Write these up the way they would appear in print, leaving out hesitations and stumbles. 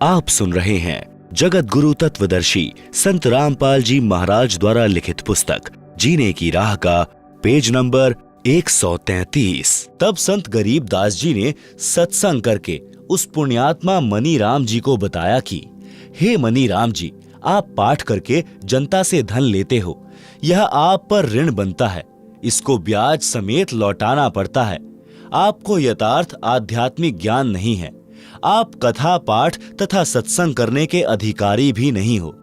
आप सुन रहे हैं जगत गुरु तत्वदर्शी संत रामपाल जी महाराज द्वारा लिखित पुस्तक जीने की राह का पेज नंबर 133। तब संत गरीबदास जी ने सत्संग करके उस पुण्यात्मा मनी राम जी को बताया कि हे मनी राम जी, आप पाठ करके जनता से धन लेते हो, यह आप पर ऋण बनता है, इसको ब्याज समेत लौटाना पड़ता है। आपको यथार्थ आध्यात्मिक ज्ञान नहीं है, आप कथा पाठ तथा सत्संग करने के अधिकारी भी नहीं हो।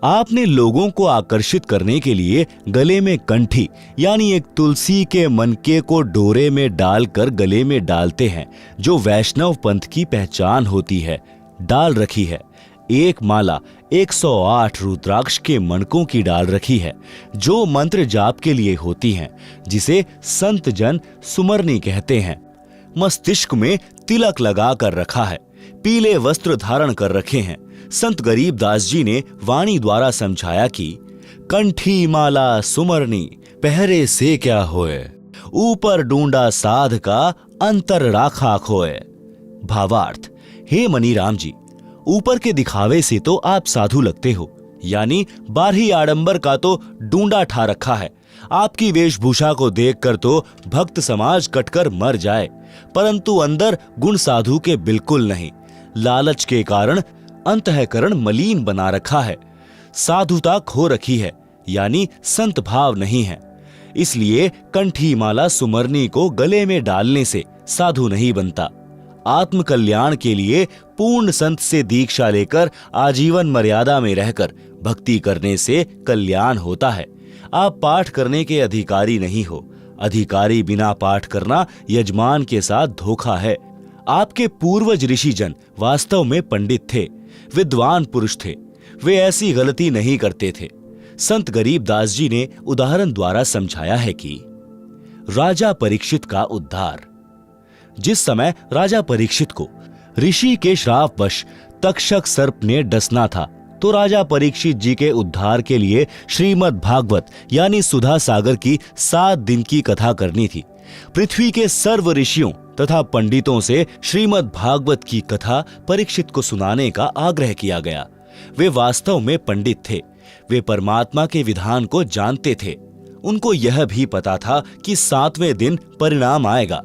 आपने लोगों को आकर्षित करने के लिए गले में कंठी यानी एक तुलसी के मनके को डोरे में डालकर गले में डालते हैं, जो वैष्णव पंथ की पहचान होती है, डाल रखी है। एक माला 108 रुद्राक्ष के मणकों की डाल रखी है, जो मंत्र जाप के लिए होती हैं, जिसे संत जन सुमरनी कहते हैं। मस्तिष्क में तिलक लगा कर रखा है, पीले वस्त्र धारण कर रखे हैं। संत गरीबदास जी ने वाणी द्वारा समझाया कि कंठी माला सुमरनी पहरे से क्या होए, ऊपर ढूंढा साध का अंतर राखा खोए। भावार्थ, हे मनी राम जी, ऊपर के दिखावे से तो आप साधु लगते हो, यानी बाहरी आडंबर का तो ढूंढा ठा रखा है। आपकी वेशभूषा को देखकर तो भक्त समाज कटकर मर जाए, परंतु अंदर गुण साधु के बिल्कुल नहीं। लालच के कारण अंतःकरण मलिन बना रखा है, साधुता खो रखी है, यानी संत भाव नहीं है। इसलिए कंठी माला सुमरनी को गले में डालने से साधु नहीं बनता। आत्म कल्याण के लिए पूर्ण संत से दीक्षा लेकर आजीवन मर्यादा में रहकर भक्ति करने से कल्याण होता है। आप पाठ करने के अधिकारी नहीं हो। अधिकारी बिना पाठ करना यजमान के साथ धोखा है। आपके पूर्वज ऋषिजन वास्तव में पंडित थे, विद्वान पुरुष थे, वे ऐसी गलती नहीं करते थे। संत गरीबदास जी ने उदाहरण द्वारा समझाया है कि राजा परीक्षित का उद्धार। जिस समय राजा परीक्षित को ऋषि के श्रापवश तक्षक सर्प ने डसना था, तो राजा परीक्षित जी के उद्धार के लिए श्रीमद् भागवत यानी सुधा सागर की 7 दिन की कथा करनी थी। पृथ्वी के सर्व ऋषियों तथा पंडितों से श्रीमद् भागवत की कथा परीक्षित को सुनाने का आग्रह किया गया। वे वास्तव में पंडित थे, वे परमात्मा के विधान को जानते थे। उनको यह भी पता था कि 7वें दिन परिणाम आएगा।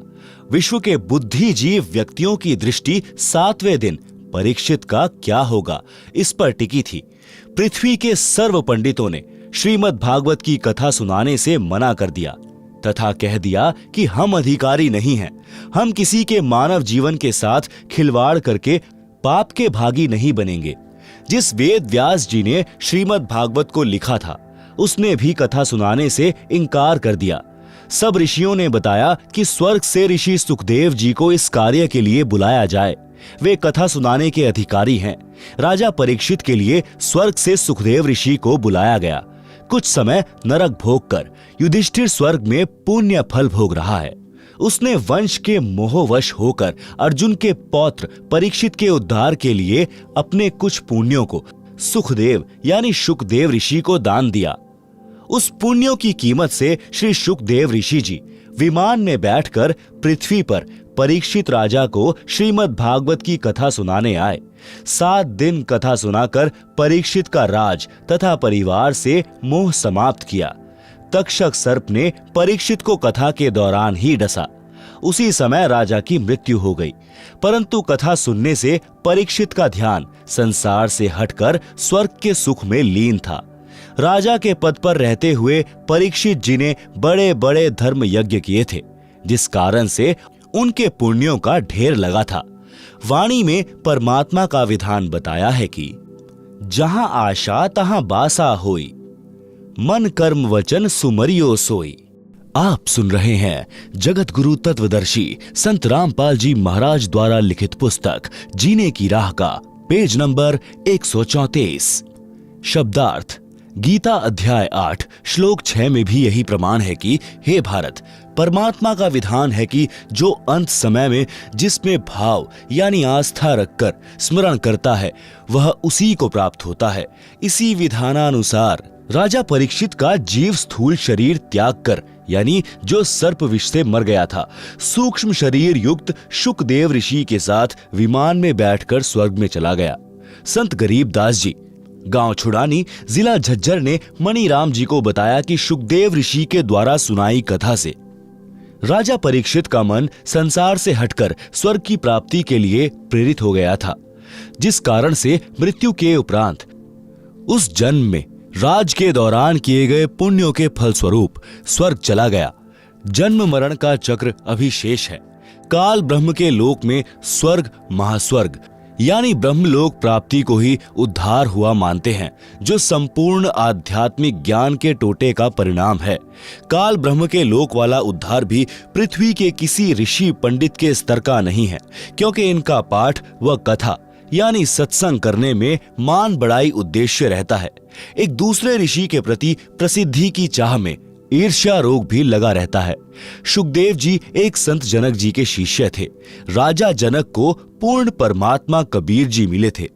विश्व के बुद्धिजीव व्यक्तियों की दृष्टि 7वें दिन परीक्षित का क्या होगा, इस पर टिकी थी। पृथ्वी के सर्व पंडितों ने श्रीमद् भागवत की कथा सुनाने से मना कर दिया तथा कह दिया कि हम अधिकारी नहीं हैं, हम किसी के मानव जीवन के साथ खिलवाड़ करके पाप के भागी नहीं बनेंगे। जिस वेद व्यास जी ने श्रीमद् भागवत को लिखा था, उसने भी कथा सुनाने से इनकार कर दिया। सब ऋषियों ने बताया कि स्वर्ग से ऋषि सुखदेव जी को इस कार्य के लिए बुलाया जाए, वे कथा सुनाने के अधिकारी हैं। राजा परीक्षित के लिए स्वर्ग से सुखदेव ऋषि को बुलाया गया। कुछ समय नरक भोग कर युधिष्ठिर स्वर्ग में पुण्य फल भोग रहा है। उसने वंश के मोहवश होकर अर्जुन के पौत्र परीक्षित के उद्धार के लिए अपने कुछ पुण्यों को सुखदेव यानी शुकदेव ऋषि को दान दिया। उस पुण्यों की कीमत से श्री शुकदेव ऋषि जी विमान में बैठकर पृथ्वी पर परीक्षित राजा को श्रीमद् भागवत की कथा सुनाने आए। 7 दिन कथा सुनाकर परीक्षित का राज तथा परिवार से मोह समाप्त किया। तक्षक सर्प ने परीक्षित को कथा के दौरान ही डसा। उसी समय राजा की मृत्यु हो गई, परंतु कथा सुनने से परीक्षित का ध्यान संसार से हटकर स्वर्ग के सुख में लीन था। राजा के पद पर रहते हुए परीक्षित जी ने बड़े बड़े धर्म यज्ञ किए थे, जिस कारण से उनके पुण्यों का ढेर लगा था। वाणी में परमात्मा का विधान बताया है कि जहां आशा तहां बासा होई, मन कर्म वचन सुमरियो सोई। आप सुन रहे हैं जगत गुरु तत्वदर्शी संत रामपाल जी महाराज द्वारा लिखित पुस्तक जीने की राह का पेज नंबर 134। शब्दार्थ। गीता अध्याय 8 श्लोक 6 में भी यही प्रमाण है कि हे भारत, परमात्मा का विधान है कि जो अंत समय में जिसमें भाव यानी आस्था रखकर स्मरण करता है, वह उसी को प्राप्त होता है। इसी विधानानुसार राजा परीक्षित का जीव स्थूल शरीर त्याग कर यानी जो सर्प विष से मर गया था, सूक्ष्म शरीर युक्त शुकदेव ऋषि के साथ विमान में बैठकर स्वर्ग में चला गया। संत गरीबदास जी गांव छुड़ानी, जिला झज्जर ने मणिराम जी को बताया कि शुकदेव ऋषि के द्वारा सुनाई कथा से राजा परीक्षित का मन संसार से हटकर स्वर्ग की प्राप्ति के लिए प्रेरित हो गया था, जिस कारण से मृत्यु के उपरांत उस जन्म में राज के दौरान किए गए पुण्यों के फलस्वरूप स्वर्ग चला गया। जन्म मरण का चक्र अभी शेष है। काल ब्रह्म के लोक में स्वर्ग महास्वर्ग यानी ब्रह्मलोक प्राप्ति को ही उद्धार हुआ मानते हैं, जो संपूर्ण आध्यात्मिक ज्ञान के टोटे का परिणाम है। काल ब्रह्म के लोक वाला उद्धार भी पृथ्वी के किसी ऋषि पंडित के स्तर का नहीं है, क्योंकि इनका पाठ व कथा यानी सत्संग करने में मान बढ़ाई उद्देश्य रहता है। एक दूसरे ऋषि के प्रति प्रसिद्धि की चाह में ईर्ष्या रोग भी लगा रहता है। शुकदेव जी एक संत जनक जी के शिष्य थे। राजा जनक को पूर्ण परमात्मा कबीर जी मिले थे।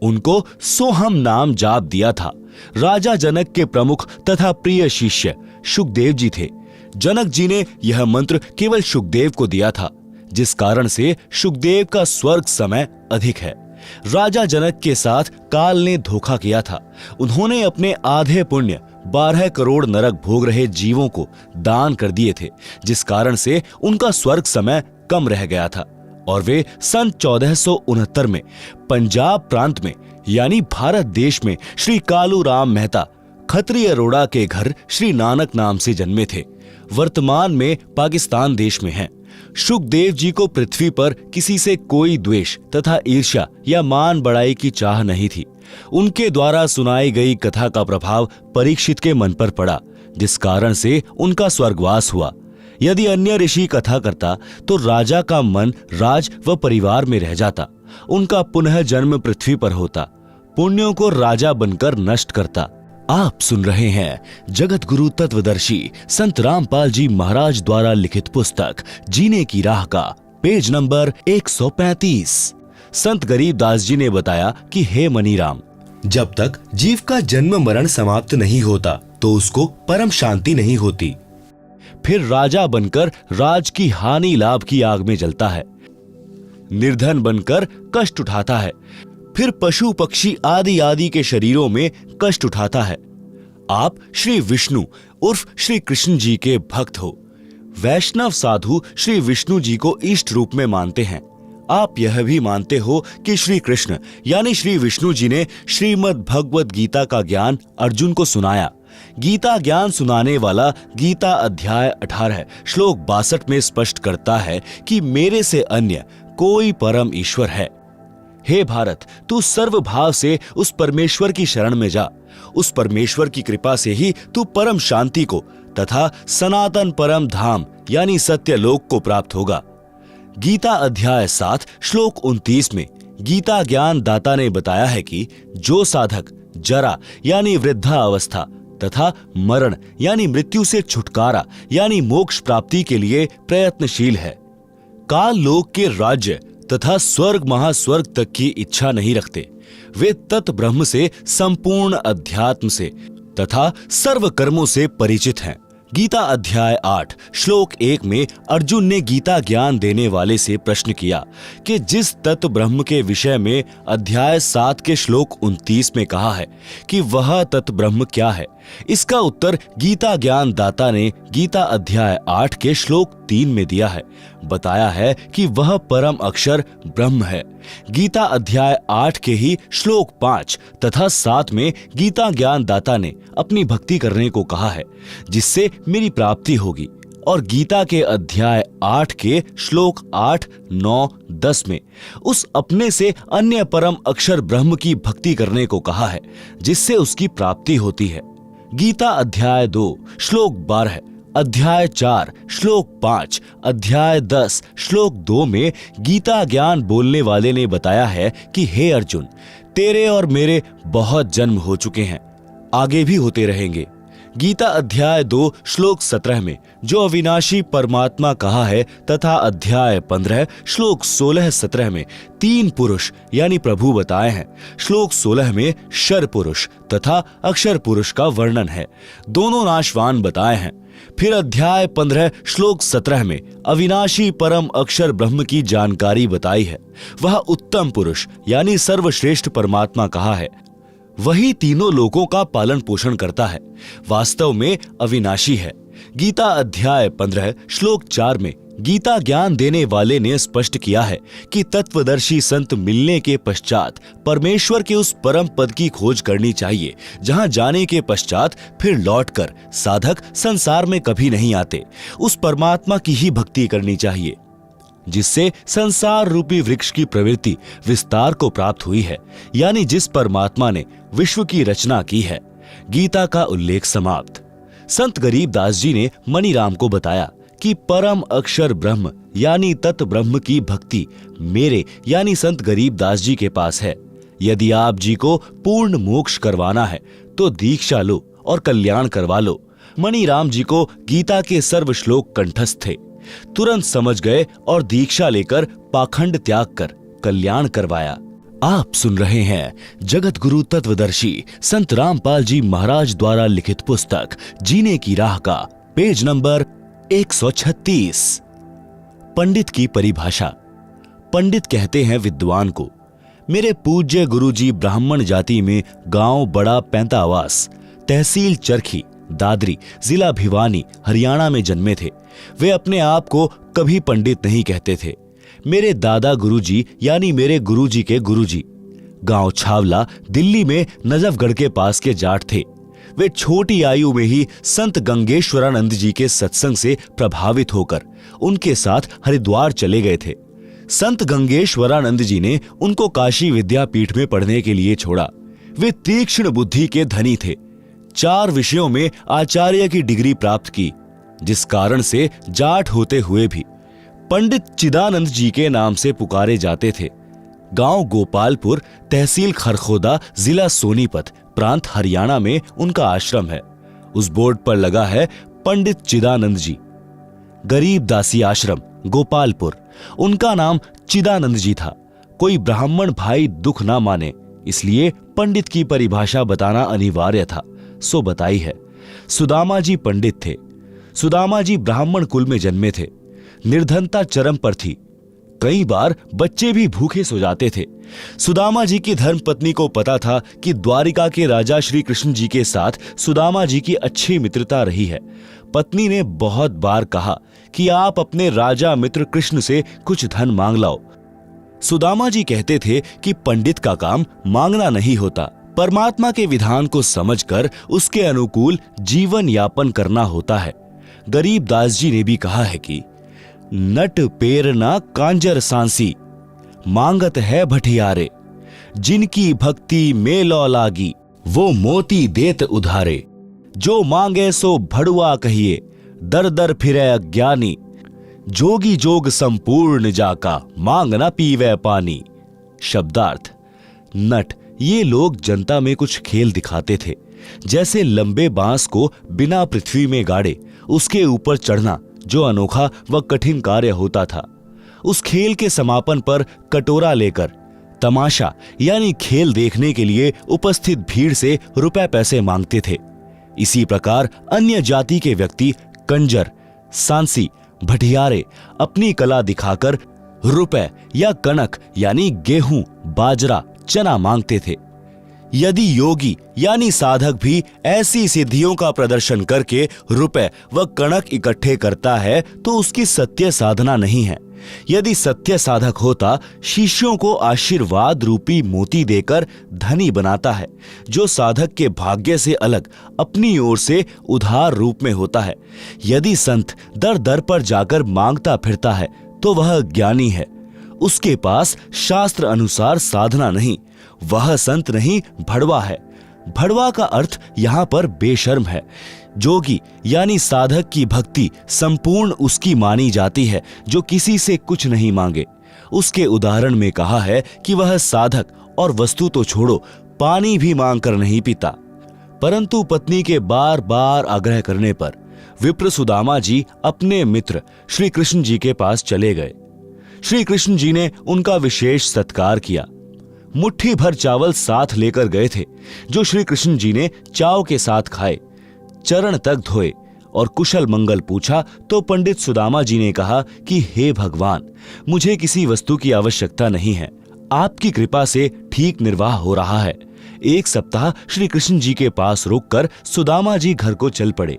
उनको सोहम नाम जाप दिया था। राजा जनक के प्रमुख तथा प्रिय शिष्य शुकदेव जी थे। जनक जी ने यह मंत्र केवल शुकदेव को दिया था, जिस कारण से शुकदेव का स्वर्ग समय अधिक है। राजा जनक के साथ काल ने धोखा किया था। उन्होंने अपने आधे पुण्य 12 करोड़ नरक भोग रहे जीवों को दान कर दिए थे, जिस कारण से उनका स्वर्ग समय कम रह गया था और वे सन 1469 में पंजाब प्रांत में यानी भारत देश में श्री कालू राम मेहता खत्रिय अरोड़ा के घर श्री नानक नाम से जन्मे थे। वर्तमान में पाकिस्तान देश में हैं। शुकदेव जी को पृथ्वी पर किसी से कोई द्वेष तथा ईर्ष्या या मान बढ़ाई की चाह नहीं थी। उनके द्वारा सुनाई गई कथा का प्रभाव परीक्षित के मन पर पड़ा, जिस कारण से उनका स्वर्गवास हुआ। यदि अन्य ऋषि कथा करता तो राजा का मन राज व परिवार में रह जाता। उनका पुनः जन्म पृथ्वी पर होता, पुण्यों को राजा बनकर नष्ट करता। आप सुन रहे हैं जगत गुरु तत्वदर्शी संत रामपाल जी महाराज द्वारा लिखित पुस्तक जीने की राह का पेज नंबर 135। संत गरीबदास जी ने बताया कि हे मणिराम, जब तक जीव का जन्म मरण समाप्त नहीं होता तो उसको परम शांति नहीं होती। फिर राजा बनकर राज की हानि लाभ की आग में जलता है, निर्धन बनकर कष्ट उठाता है, फिर पशु पक्षी आदि आदि के शरीरों में कष्ट उठाता है। आप श्री विष्णु उर्फ श्री कृष्ण जी के भक्त हो। वैष्णव साधु श्री विष्णु जी को इष्ट रूप में मानते हैं। आप यह भी मानते हो कि श्री कृष्ण यानी श्री विष्णु जी ने श्रीमद् भगवद गीता का ज्ञान अर्जुन को सुनाया। गीता ज्ञान सुनाने वाला गीता अध्याय 18 श्लोक 62 में स्पष्ट करता है कि मेरे से अन्य कोई परम ईश्वर है। हे भारत, तू सर्वभाव से उस परमेश्वर की शरण में जा। उस परमेश्वर की कृपा से ही तू परम शांति को तथा सनातन परम धाम यानी सत्य लोक को प्राप्त होगा। गीता अध्याय 7 श्लोक 29 में गीता ज्ञान दाता ने बताया है कि जो साधक जरा यानी वृद्धा अवस्था तथा मरण यानी मृत्यु से छुटकारा यानी मोक्ष प्राप्ति के लिए प्रयत्नशील है, काल लोक के राज्य तथा स्वर्ग महास्वर्ग तक की इच्छा नहीं रखते, वे तत् ब्रह्म से संपूर्ण अध्यात्म से तथा सर्व कर्मों से परिचित हैं। गीता अध्याय 8 श्लोक 1 में अर्जुन ने गीता ज्ञान देने वाले से प्रश्न किया कि जिस तत्व ब्रह्म के विषय में अध्याय 7 के श्लोक 29 में कहा है कि वह तत्व ब्रह्म क्या है, इसका उत्तर गीता ज्ञान दाता ने गीता अध्याय 8 के श्लोक 3 में दिया है। बताया है कि वह परम अक्षर ब्रह्म है। गीता अध्याय 8 के ही श्लोक 5 तथा 7 में गीता ज्ञान दाता ने अपनी भक्ति करने को कहा है, जिससे मेरी प्राप्ति होगी, और गीता के अध्याय 8 के श्लोक 8, 9, 10 में उस अपने से अन्य परम अक्षर ब्रह्म की भक्ति करने को कहा है, जिससे उसकी प्राप्ति होती है। गीता अध्याय 2 श्लोक 12, अध्याय 4 श्लोक 5, अध्याय 10 श्लोक 2 में गीता ज्ञान बोलने वाले ने बताया है कि हे अर्जुन, तेरे और मेरे बहुत जन्म हो चुके हैं, आगे भी होते रहेंगे। गीता अध्याय 2 श्लोक 17 में जो अविनाशी परमात्मा कहा है तथा अध्याय 15 श्लोक 16-17 में 3 पुरुष यानी प्रभु बताए हैं। श्लोक 16 में शर पुरुष तथा अक्षर पुरुष का वर्णन है, दोनों नाशवान बताए हैं। फिर अध्याय 15 श्लोक 17 में अविनाशी परम अक्षर ब्रह्म की जानकारी बताई है। वह उत्तम पुरुष यानी सर्वश्रेष्ठ परमात्मा कहा है, वही तीनों लोकों का पालन पोषण करता है, वास्तव में अविनाशी है। गीता अध्याय 15 श्लोक 4 में गीता ज्ञान देने वाले ने स्पष्ट किया है कि तत्वदर्शी संत मिलने के पश्चात परमेश्वर के उस परम पद की खोज करनी चाहिए, जहां जाने के पश्चात फिर लौटकर साधक संसार में कभी नहीं आते। उस परमात्मा की ही भक्ति करनी चाहिए जिससे संसार रूपी वृक्ष की प्रवृत्ति विस्तार को प्राप्त हुई है, यानी जिस परमात्मा ने विश्व की रचना की है। गीता का उल्लेख समाप्त। संत गरीबदास जी ने मणिराम को बताया कि परम अक्षर ब्रह्म यानी तत् ब्रह्म की भक्ति मेरे यानी संत गरीबदास जी के पास है। यदि आप जी को पूर्ण मोक्ष करवाना है तो दीक्षा लो और कल्याण करवा लो। मणिराम जी को गीता के सर्व श्लोक कंठस्थ थे, तुरंत समझ गए और दीक्षा लेकर पाखंड त्याग कर कल्याण करवाया। आप सुन रहे हैं जगत गुरु तत्वदर्शी संत रामपाल जी महाराज द्वारा लिखित पुस्तक जीने की राह का पेज नंबर 136। पंडित की परिभाषा। पंडित कहते हैं विद्वान को। मेरे पूज्य गुरुजी ब्राह्मण जाति में गांव बड़ा पैंतावास, तहसील चरखी, दादरी, जिला भिवानी, हरियाणा में जन्मे थे। वे अपने आप को कभी पंडित नहीं कहते थे। मेरे दादा गुरुजी यानी मेरे गुरुजी के गुरुजी गांव छावला, दिल्ली में नजफगढ़ के पास के जाट थे। वे छोटी आयु में ही संत गंगेश्वरानंद जी के सत्संग से प्रभावित होकर उनके साथ हरिद्वार चले गए थे। संत गंगेश्वरानंद जी ने उनको काशी विद्यापीठ में पढ़ने के लिए छोड़ा। वे तीक्ष्ण बुद्धि के धनी थे। 4 विषयों में आचार्य की डिग्री प्राप्त की, जिस कारण से जाट होते हुए भी पंडित चिदानंद जी के नाम से पुकारे जाते थे। गांव गोपालपुर, तहसील खरखोदा, जिला सोनीपत, प्रांत हरियाणा में उनका आश्रम है। उस बोर्ड पर लगा है पंडित चिदानंद जी। गरीबदासी आश्रम, गोपालपुर। उनका नाम चिदानंद जी था। कोई ब्राह्मण भाई दुख ना माने, इसलिए पंडित की परिभाषा बताना अनिवार्य था, सो बताई है। सुदामा जी पंडित थे। सुदामा जी ब्राह्मण कुल में जन्मे थे। निर्धनता चरम पर थी। कई बार बच्चे भी भूखे सो जाते थे। सुदामा जी की धर्मपत्नी को पता था कि द्वारिका के राजा श्री कृष्ण जी के साथ सुदामा जी की अच्छी मित्रता रही है। पत्नी ने बहुत बार कहा कि आप अपने राजा मित्र कृष्ण से कुछ धन मांग लाओ। सुदामा जी कहते थे कि पंडित का काम मांगना नहीं होता, परमात्मा के विधान को समझकर उसके अनुकूल जीवन यापन करना होता है। गरीबदास जी ने भी कहा है कि नट पेरना कांजर सांसी, मांगत है भटियारे, जिनकी भक्ति में लौ लागी, वो मोती देत उधारे। जो मांगे सो भड़ुआ कहिए, दर दर फिरे अज्ञानी, जोगी जोग संपूर्ण जाका, मांग न पीवे पानी। शब्दार्थ। नट, ये लोग जनता में कुछ खेल दिखाते थे, जैसे लंबे बांस को बिना पृथ्वी में गाड़े उसके ऊपर चढ़ना, जो अनोखा व कठिन कार्य होता था। उस खेल के समापन पर कटोरा लेकर तमाशा यानी खेल देखने के लिए उपस्थित भीड़ से रुपए पैसे मांगते थे। इसी प्रकार अन्य जाति के व्यक्ति कंजर, सांसी, भटियारे अपनी कला दिखाकर रुपए या कनक यानी गेहूं, बाजरा, चना मांगते थे। यदि योगी यानी साधक भी ऐसी सिद्धियों का प्रदर्शन करके रुपए व कणक इकट्ठे करता है तो उसकी सत्य साधना नहीं है। यदि सत्य साधक होता, शिष्यों को आशीर्वाद रूपी मोती देकर धनी बनाता है, जो साधक के भाग्य से अलग अपनी ओर से उधार रूप में होता है। यदि संत दर दर पर जाकर मांगता फिरता है तो वह ज्ञानी है, उसके पास शास्त्र अनुसार साधना नहीं, वह संत नहीं भड़वा है। भड़वा का अर्थ यहाँ पर बेशर्म है। जोगी यानी साधक की भक्ति संपूर्ण उसकी मानी जाती है जो किसी से कुछ नहीं मांगे। उसके उदाहरण में कहा है कि वह साधक और वस्तु तो छोड़ो, पानी भी मांग कर नहीं पीता। परंतु पत्नी के बार बार आग्रह करने पर विप्र सुदामा जी अपने मित्र श्री कृष्ण जी के पास चले गए। श्री कृष्ण जी ने उनका विशेष सत्कार किया। मुट्ठी भर चावल साथ लेकर गए थे, जो श्री कृष्ण जी ने चाव के साथ खाए, चरण तक धोए और कुशल मंगल पूछा तो पंडित सुदामा जी ने कहा कि हे भगवान, मुझे किसी वस्तु की आवश्यकता नहीं है, आपकी कृपा से ठीक निर्वाह हो रहा है। एक सप्ताह श्री कृष्ण जी के पास रुककर सुदामा जी घर को चल पड़े।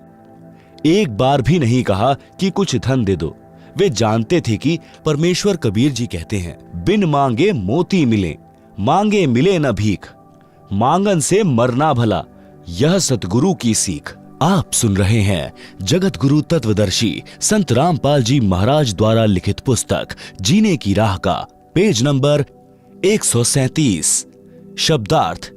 एक बार भी नहीं कहा कि कुछ धन दे दो। वे जानते थे कि परमेश्वर कबीर जी कहते हैं, बिन मांगे मोती मिले, मांगे मिले न भीख, मांगन से मरना भला, यह सतगुरु की सीख। आप सुन रहे हैं जगत गुरु तत्वदर्शी संत रामपाल जी महाराज द्वारा लिखित पुस्तक जीने की राह का पेज नंबर 137। शब्दार्थ।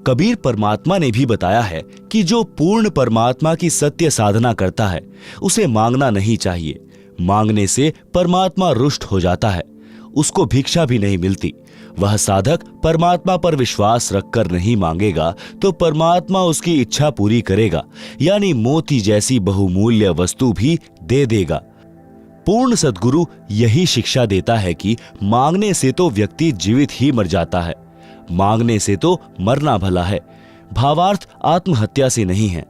कबीर परमात्मा ने भी बताया है कि जो पूर्ण परमात्मा की सत्य साधना करता है उसे मांगना नहीं चाहिए। मांगने से परमात्मा रुष्ट हो जाता है, उसको भिक्षा भी नहीं मिलती। वह साधक परमात्मा पर विश्वास रखकर नहीं मांगेगा तो परमात्मा उसकी इच्छा पूरी करेगा, यानी मोती जैसी बहुमूल्य वस्तु भी दे देगा। पूर्ण सद्गुरु यही शिक्षा देता है कि मांगने से तो व्यक्ति जीवित ही मर जाता है, मांगने से तो मरना भला है। भावार्थ आत्महत्या से नहीं है,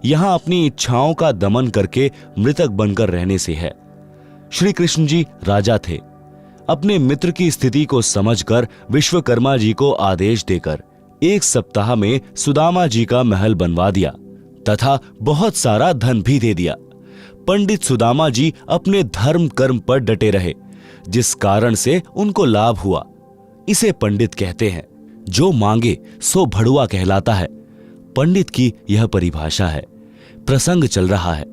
यहां अपनी इच्छाओं का दमन करके मृतक बनकर रहने से है। श्री कृष्ण जी राजा थे। अपने मित्र की स्थिति को समझकर विश्वकर्मा जी को आदेश देकर एक सप्ताह में सुदामा जी का महल बनवा दिया तथा बहुत सारा धन भी दे दिया। पंडित सुदामा जी अपने धर्म कर्म पर डटे रहे, जिस कारण से उनको लाभ हुआ। इसे पंडित कहते हैं। जो मांगे सो भड़ुआ कहलाता है। पंडित की यह परिभाषा है। प्रसंग चल रहा है।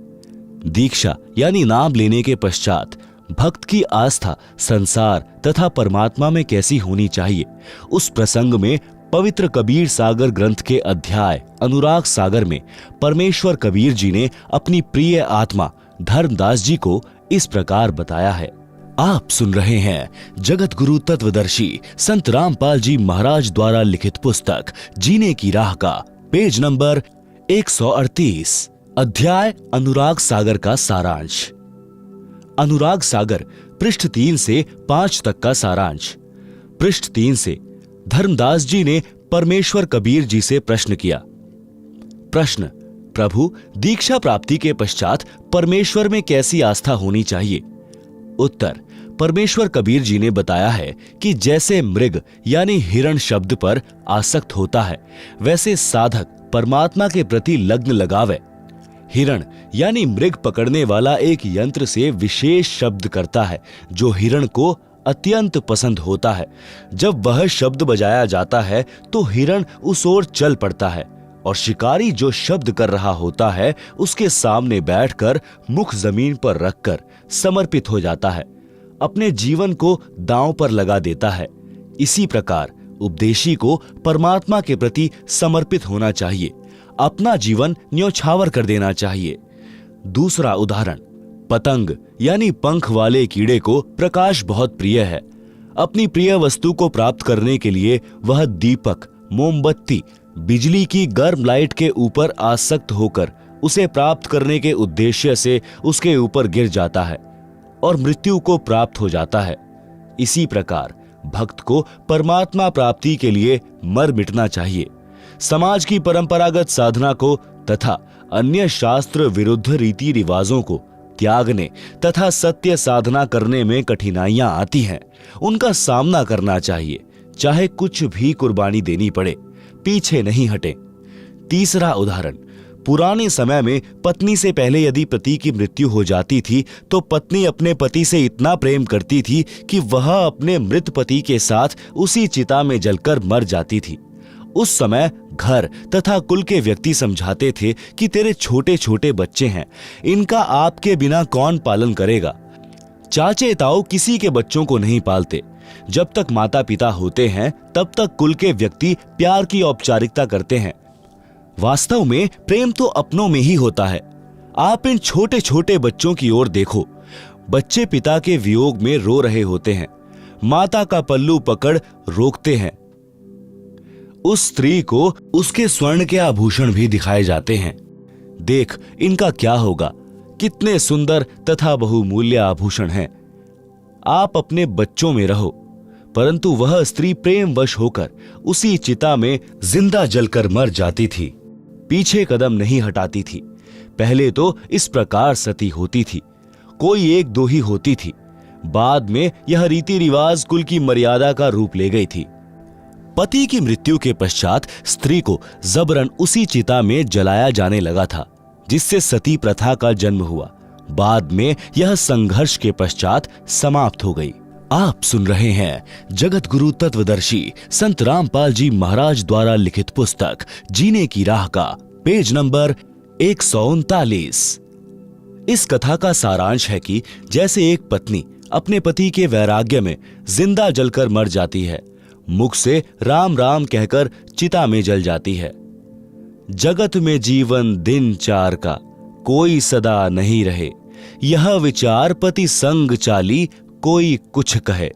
दीक्षा यानी नाम लेने के पश्चात भक्त की आस्था संसार तथा परमात्मा में कैसी होनी चाहिए, उस प्रसंग में पवित्र कबीर सागर ग्रंथ के अध्याय अनुराग सागर में परमेश्वर कबीर जी ने अपनी प्रिय आत्मा धर्मदास जी को इस प्रकार बताया है। आप सुन रहे हैं जगत गुरु तत्वदर्शी संत रामपाल जी महाराज द्वारा लिखित पुस्तक जीने की राह का पेज नंबर 138, अध्याय अनुराग सागर का सारांश। अनुराग सागर पृष्ठ 3 से 5 तक का सारांश। पृष्ठ 3 से धर्मदास जी ने परमेश्वर कबीर जी से प्रश्न किया। प्रश्न: प्रभु, दीक्षा प्राप्ति के पश्चात परमेश्वर में कैसी आस्था होनी चाहिए? उत्तर: परमेश्वर कबीर जी ने बताया है कि जैसे मृग यानी हिरण शब्द पर आसक्त होता है, वैसे साधक परमात्मा के प्रति लग्न लगावे। हिरण यानी मृग पकड़ने वाला एक यंत्र से विशेष शब्द करता है जो हिरण को अत्यंत पसंद होता है। जब वह शब्द बजाया जाता है तो हिरण उस ओर चल पड़ता है और शिकारी जो शब्द कर रहा होता है उसके सामने बैठकर मुख जमीन पर रखकर समर्पित हो जाता है, अपने जीवन को दांव पर लगा देता है। इसी प्रकार उपदेशी को परमात्मा के प्रति समर्पित होना चाहिए, अपना जीवन न्योछावर कर देना चाहिए। दूसरा उदाहरण: पतंग यानी पंख वाले कीड़े को प्रकाश बहुत प्रिय है। अपनी प्रिय वस्तु को प्राप्त करने के लिए वह दीपक, मोमबत्ती, बिजली की गर्म लाइट के ऊपर आसक्त होकर उसे प्राप्त करने के उद्देश्य से उसके ऊपर गिर जाता है और मृत्यु को प्राप्त हो जाता है। इसी प्रकार भक्त को परमात्मा प्राप्ति के लिए मर मिटना चाहिए। समाज की परंपरागत साधना को तथा अन्य शास्त्र विरुद्ध रीति रिवाजों को त्यागने तथा सत्य साधना करने में कठिनाइयां आती हैं, उनका सामना करना चाहिए, चाहे कुछ भी कुर्बानी देनी पड़े, पीछे नहीं हटे। तीसरा उदाहरण: पुराने समय में पत्नी से पहले यदि पति की मृत्यु हो जाती थी तो पत्नी अपने पति से इतना प्रेम करती थी कि वह अपने मृत पति के साथ उसी चिता में जलकर मर जाती थी। उस समय घर तथा कुल के व्यक्ति समझाते थे कि तेरे छोटे छोटे बच्चे हैं, इनका आपके बिना कौन पालन करेगा। चाचे ताऊ किसी के बच्चों को नहीं पालते। जब तक माता पिता होते हैं तब तक कुल के व्यक्ति प्यार की औपचारिकता करते हैं। वास्तव में प्रेम तो अपनों में ही होता है। आप इन छोटे छोटे बच्चों की ओर देखो। बच्चे पिता के वियोग में रो रहे होते हैं, माता का पल्लू पकड़ रोकते हैं। उस स्त्री को उसके स्वर्ण के आभूषण भी दिखाए जाते हैं। देख, इनका क्या होगा, कितने सुंदर तथा बहुमूल्य आभूषण हैं। आप अपने बच्चों में रहो। परंतु वह स्त्री प्रेमवश होकर उसी चिता में जिंदा जलकर मर जाती थी। पीछे कदम नहीं हटाती थी। पहले तो इस प्रकार सती होती थी, कोई एक दो ही होती थी। बाद में यह रीति रिवाज कुल की मर्यादा का रूप ले गई थी। पति की मृत्यु के पश्चात स्त्री को जबरन उसी चिता में जलाया जाने लगा था, जिससे सती प्रथा का जन्म हुआ। बाद में यह संघर्ष के पश्चात समाप्त हो गई। आप सुन रहे हैं जगत गुरु तत्वदर्शी संत रामपाल जी महाराज द्वारा लिखित पुस्तक जीने की राह का पेज नंबर 139। इस कथा का सारांश है कि जैसे एक पत्नी अपने पति के वैराग्य में जिंदा जलकर मर जाती है, मुख से राम राम कहकर चिता में जल जाती है। जगत में जीवन दिन चार का, कोई सदा नहीं रहे, यह विचार पति संग चाली, कोई कुछ कहे।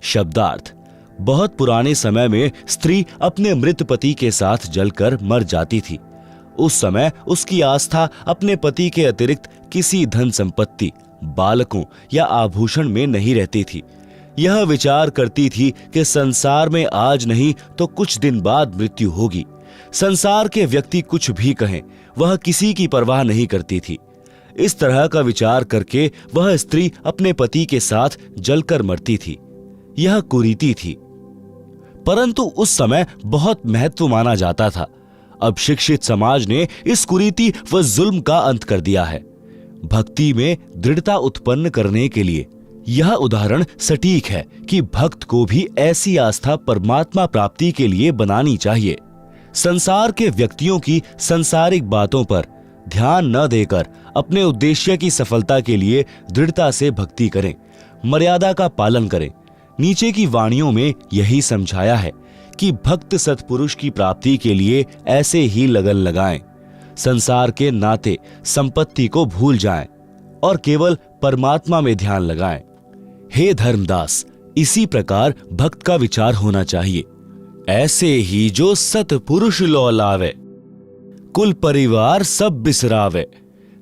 शब्दार्थ: बहुत पुराने समय में स्त्री अपने मृत पति के साथ जलकर मर जाती थी। उस समय उसकी आस्था अपने पति के अतिरिक्त किसी धन संपत्ति, बालकों या आभूषण में नहीं रहती थी। यह विचार करती थी कि संसार में आज नहीं तो कुछ दिन बाद मृत्यु होगी। संसार के व्यक्ति कुछ भी कहें, वह किसी की परवाह नहीं करती थी। इस तरह का विचार करके वह स्त्री अपने पति के साथ जलकर मरती थी। यह कुरीति थी, परंतु उस समय बहुत महत्व माना जाता था। अब शिक्षित समाज ने इस कुरीति व जुल्म का अंत कर दिया है। भक्ति में दृढ़ता उत्पन्न करने के लिए यह उदाहरण सटीक है कि भक्त को भी ऐसी आस्था परमात्मा प्राप्ति के लिए बनानी चाहिए। संसार के व्यक्तियों की सांसारिक बातों पर ध्यान न देकर अपने उद्देश्य की सफलता के लिए दृढ़ता से भक्ति करें, मर्यादा का पालन करें। नीचे की वाणियों में यही समझाया है कि भक्त सत्पुरुष की प्राप्ति के लिए ऐसे ही लगन लगाएं, संसार के नाते संपत्ति को भूल जाएं और केवल परमात्मा में ध्यान लगाएं। हे धर्मदास, इसी प्रकार भक्त का विचार होना चाहिए। ऐसे ही जो सत्पुरुष लौलावे, कुल परिवार सब बिसरावे,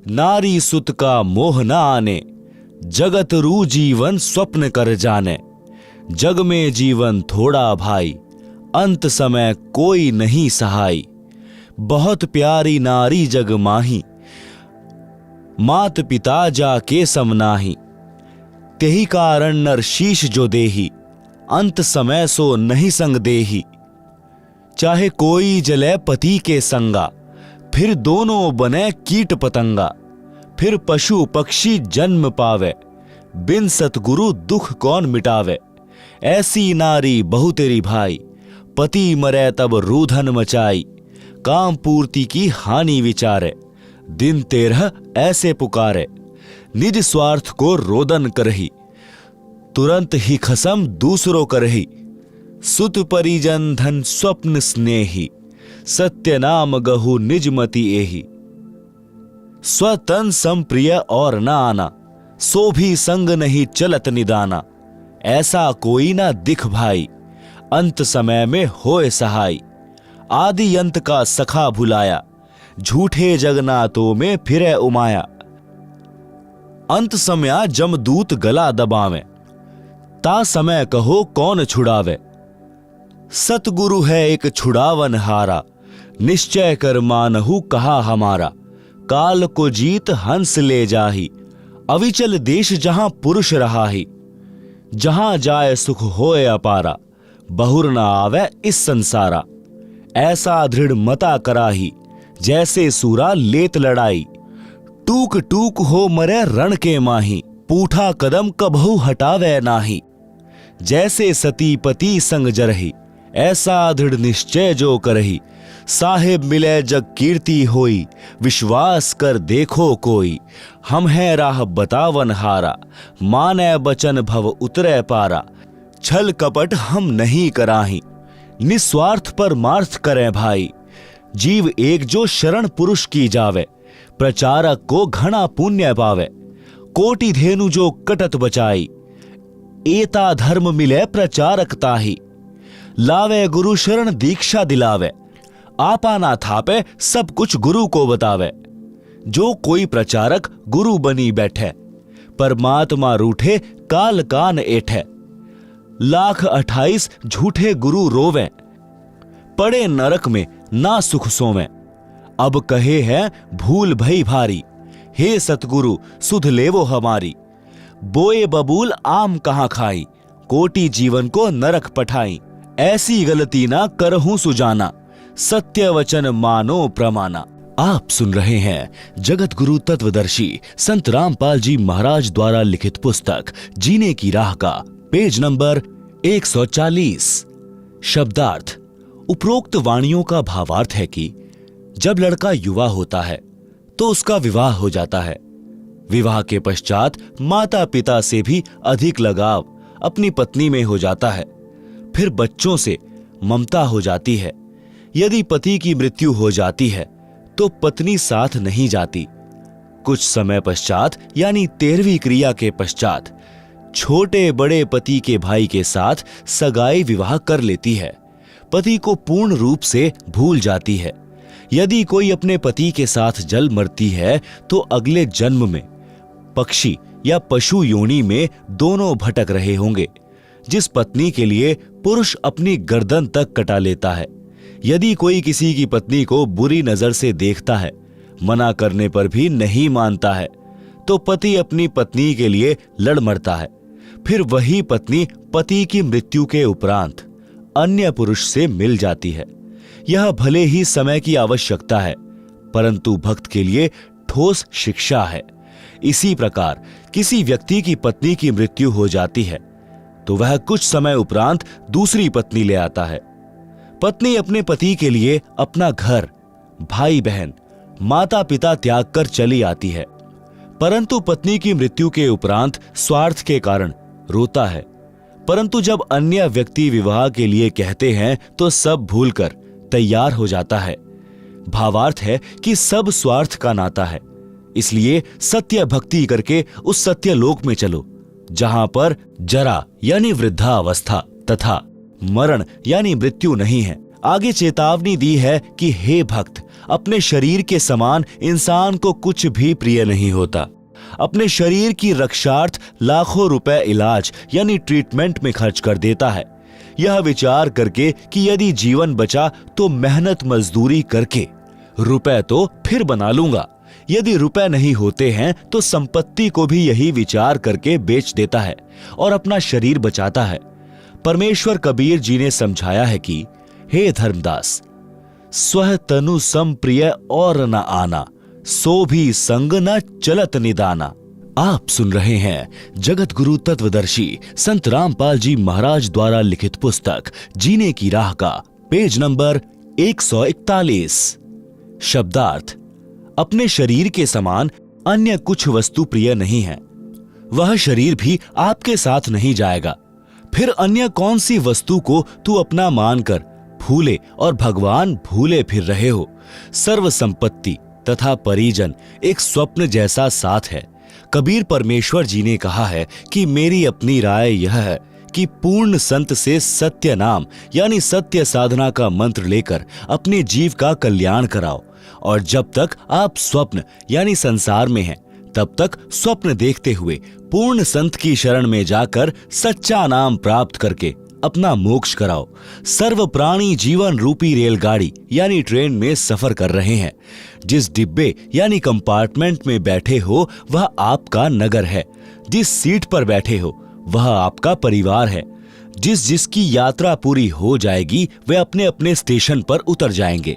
नारी सुत का मोह न आने, जगत रू जीवन स्वप्न कर जाने। जग में जीवन थोड़ा भाई, अंत समय कोई नहीं सहाय। बहुत प्यारी नारी जग माही, मात पिता जाके समनाही। तेही कारण नर शीश जो देही, अंत समय सो नहीं संग देही। चाहे कोई जले पति के संगा, फिर दोनों बने कीट पतंगा। फिर पशु पक्षी जन्म पावे, बिन सतगुरु दुख कौन मिटावे। ऐसी नारी बहु तेरी भाई, पति मरे तब रूधन मचाई। काम पूर्ति की हानि विचारे, दिन 13 ऐसे पुकारे। निज स्वार्थ को रोदन करही, तुरंत ही खसम दूसरों करही। सुत परिजन धन स्वप्न स्नेही, सत्य नाम गहु निज मति एही। स्वतन संप्रिय और न आना, सो भी संग नहीं चलत निदाना। ऐसा कोई ना दिख भाई, अंत समय में होए सहाय। आदि अंत का सखा भुलाया, झूठे जगन्नाथों में फिरे उमाया। अंत समय जमदूत गला दबावे, ता समय कहो कौन छुड़ावे। सतगुरु है एक छुड़ावन हारा, निश्चय कर मानहु कहा हमारा। काल को जीत हंस ले जाही, अविचल देश जहां पुरुष रहा ही। जहां जाए सुख होए अपारा, बहुर न आवे इस संसारा। ऐसा दृढ़ मता कराही, जैसे सूरा लेत लड़ाई। टूक टूक हो मरे रण के माही, पूठा कदम कबहु हटावे नाही। जैसे सती पति संग जरही, ऐसा दृढ़ निश्चय जो करही। साहेब मिले जग कीर्ति होई, विश्वास कर देखो कोई। हम है राह बतावन हारा, माने बचन भव उतरे पारा। छल कपट हम नहीं कराही, निस्वार्थ परमार्थ करें भाई। जीव एक जो शरण पुरुष की जावे, प्रचारक को घना पुण्य पावे। कोटि धेनु जो कटत बचाई, एता धर्म मिले प्रचारक ताही। लावे गुरु शरण दीक्षा दिलावे, आपा ना थापे सब कुछ गुरु को बतावे। जो कोई प्रचारक गुरु बनी बैठे, परमात्मा रूठे काल कान एठे। लाख 28 झूठे गुरु रोवे, पड़े नरक में ना सुख सोवे। अब कहे हैं भूल भई भारी, हे सतगुरु सुध लेवो हमारी। बोए बबूल आम कहां खाई, कोटि जीवन को नरक पठाई। ऐसी गलती ना करहूं सुजाना, सत्य वचन मानो प्रमाना। आप सुन रहे हैं जगत गुरु तत्वदर्शी संत रामपाल जी महाराज द्वारा लिखित पुस्तक जीने की राह का पेज नंबर 140। शब्दार्थ। उपरोक्त वाणियों का भावार्थ है कि जब लड़का युवा होता है तो उसका विवाह हो जाता है। विवाह के पश्चात माता पिता से भी अधिक लगाव अपनी पत्नी में हो जाता है। फिर बच्चों से ममता हो जाती है। यदि पति की मृत्यु हो जाती है तो पत्नी साथ नहीं जाती। कुछ समय पश्चात यानी 13वीं क्रिया के पश्चात छोटे बड़े पति के भाई के साथ सगाई विवाह कर लेती है। पति को पूर्ण रूप से भूल जाती है। यदि कोई अपने पति के साथ जल मरती है तो अगले जन्म में पक्षी या पशु योनि में दोनों भटक रहे होंगे। जिस पत्नी के लिए पुरुष अपनी गर्दन तक कटा लेता है, यदि कोई किसी की पत्नी को बुरी नजर से देखता है, मना करने पर भी नहीं मानता है, तो पति अपनी पत्नी के लिए लड़ मरता है। फिर वही पत्नी पति की मृत्यु के उपरांत अन्य पुरुष से मिल जाती है। यह भले ही समय की आवश्यकता है, परंतु भक्त के लिए ठोस शिक्षा है। इसी प्रकार किसी व्यक्ति की पत्नी की मृत्यु हो जाती है तो वह कुछ समय उपरांत दूसरी पत्नी ले आता है। पत्नी अपने पति के लिए अपना घर, भाई बहन, माता पिता त्याग कर चली आती है, परंतु पत्नी की मृत्यु के उपरांत स्वार्थ के कारण रोता है। परंतु जब अन्य व्यक्ति विवाह के लिए कहते हैं तो सब भूलकर तैयार हो जाता है। भावार्थ है कि सब स्वार्थ का नाता है। इसलिए सत्य भक्ति करके उस सत्य लोक में चलो जहां पर जरा यानी वृद्धावस्था तथा मरण यानी मृत्यु नहीं है। आगे चेतावनी दी है कि हे भक्त, अपने शरीर के समान इंसान को कुछ भी प्रिय नहीं होता। अपने शरीर की रक्षार्थ लाखों रुपए इलाज यानी ट्रीटमेंट में खर्च कर देता है, यह विचार करके कि यदि जीवन बचा तो मेहनत मजदूरी करके रुपए तो फिर बना लूंगा। यदि रुपए नहीं होते हैं तो संपत्ति को भी यही विचार करके बेच देता है और अपना शरीर बचाता है। परमेश्वर कबीर जी ने समझाया है कि हे धर्मदास, स्व तनु सम प्रिय और न आना, सो भी संग न चलत निदाना। आप सुन रहे हैं जगत गुरु तत्वदर्शी संत रामपाल जी महाराज द्वारा लिखित पुस्तक जीने की राह का पेज नंबर 141। शब्दार्थ। अपने शरीर के समान अन्य कुछ वस्तु प्रिय नहीं है। वह शरीर भी आपके साथ नहीं जाएगा। फिर अन्य कौन सी वस्तु को तू अपना मानकर भूले और भगवान भूले फिर रहे हो। सर्व संपत्ति तथा परिजन एक स्वप्न जैसा साथ है। कबीर परमेश्वर जी ने कहा है कि मेरी अपनी राय यह है कि पूर्ण संत से सत्य नाम यानी सत्य साधना का मंत्र लेकर अपने जीव का कल्याण कराओ, और जब तक आप स्वप्न यानी संसार में हैं तब तक स्वप्न देखते हुए पूर्ण संत की शरण में जाकर सच्चा नाम प्राप्त करके अपना मोक्ष कराओ। सर्व प्राणी जीवन रूपी रेलगाड़ी यानी ट्रेन में सफर कर रहे हैं। जिस डिब्बे यानी कंपार्टमेंट में बैठे हो वह आपका नगर है। जिस सीट पर बैठे हो वह आपका परिवार है। जिसकी यात्रा पूरी हो जाएगी वे अपने अपने स्टेशन पर उतर जाएंगे।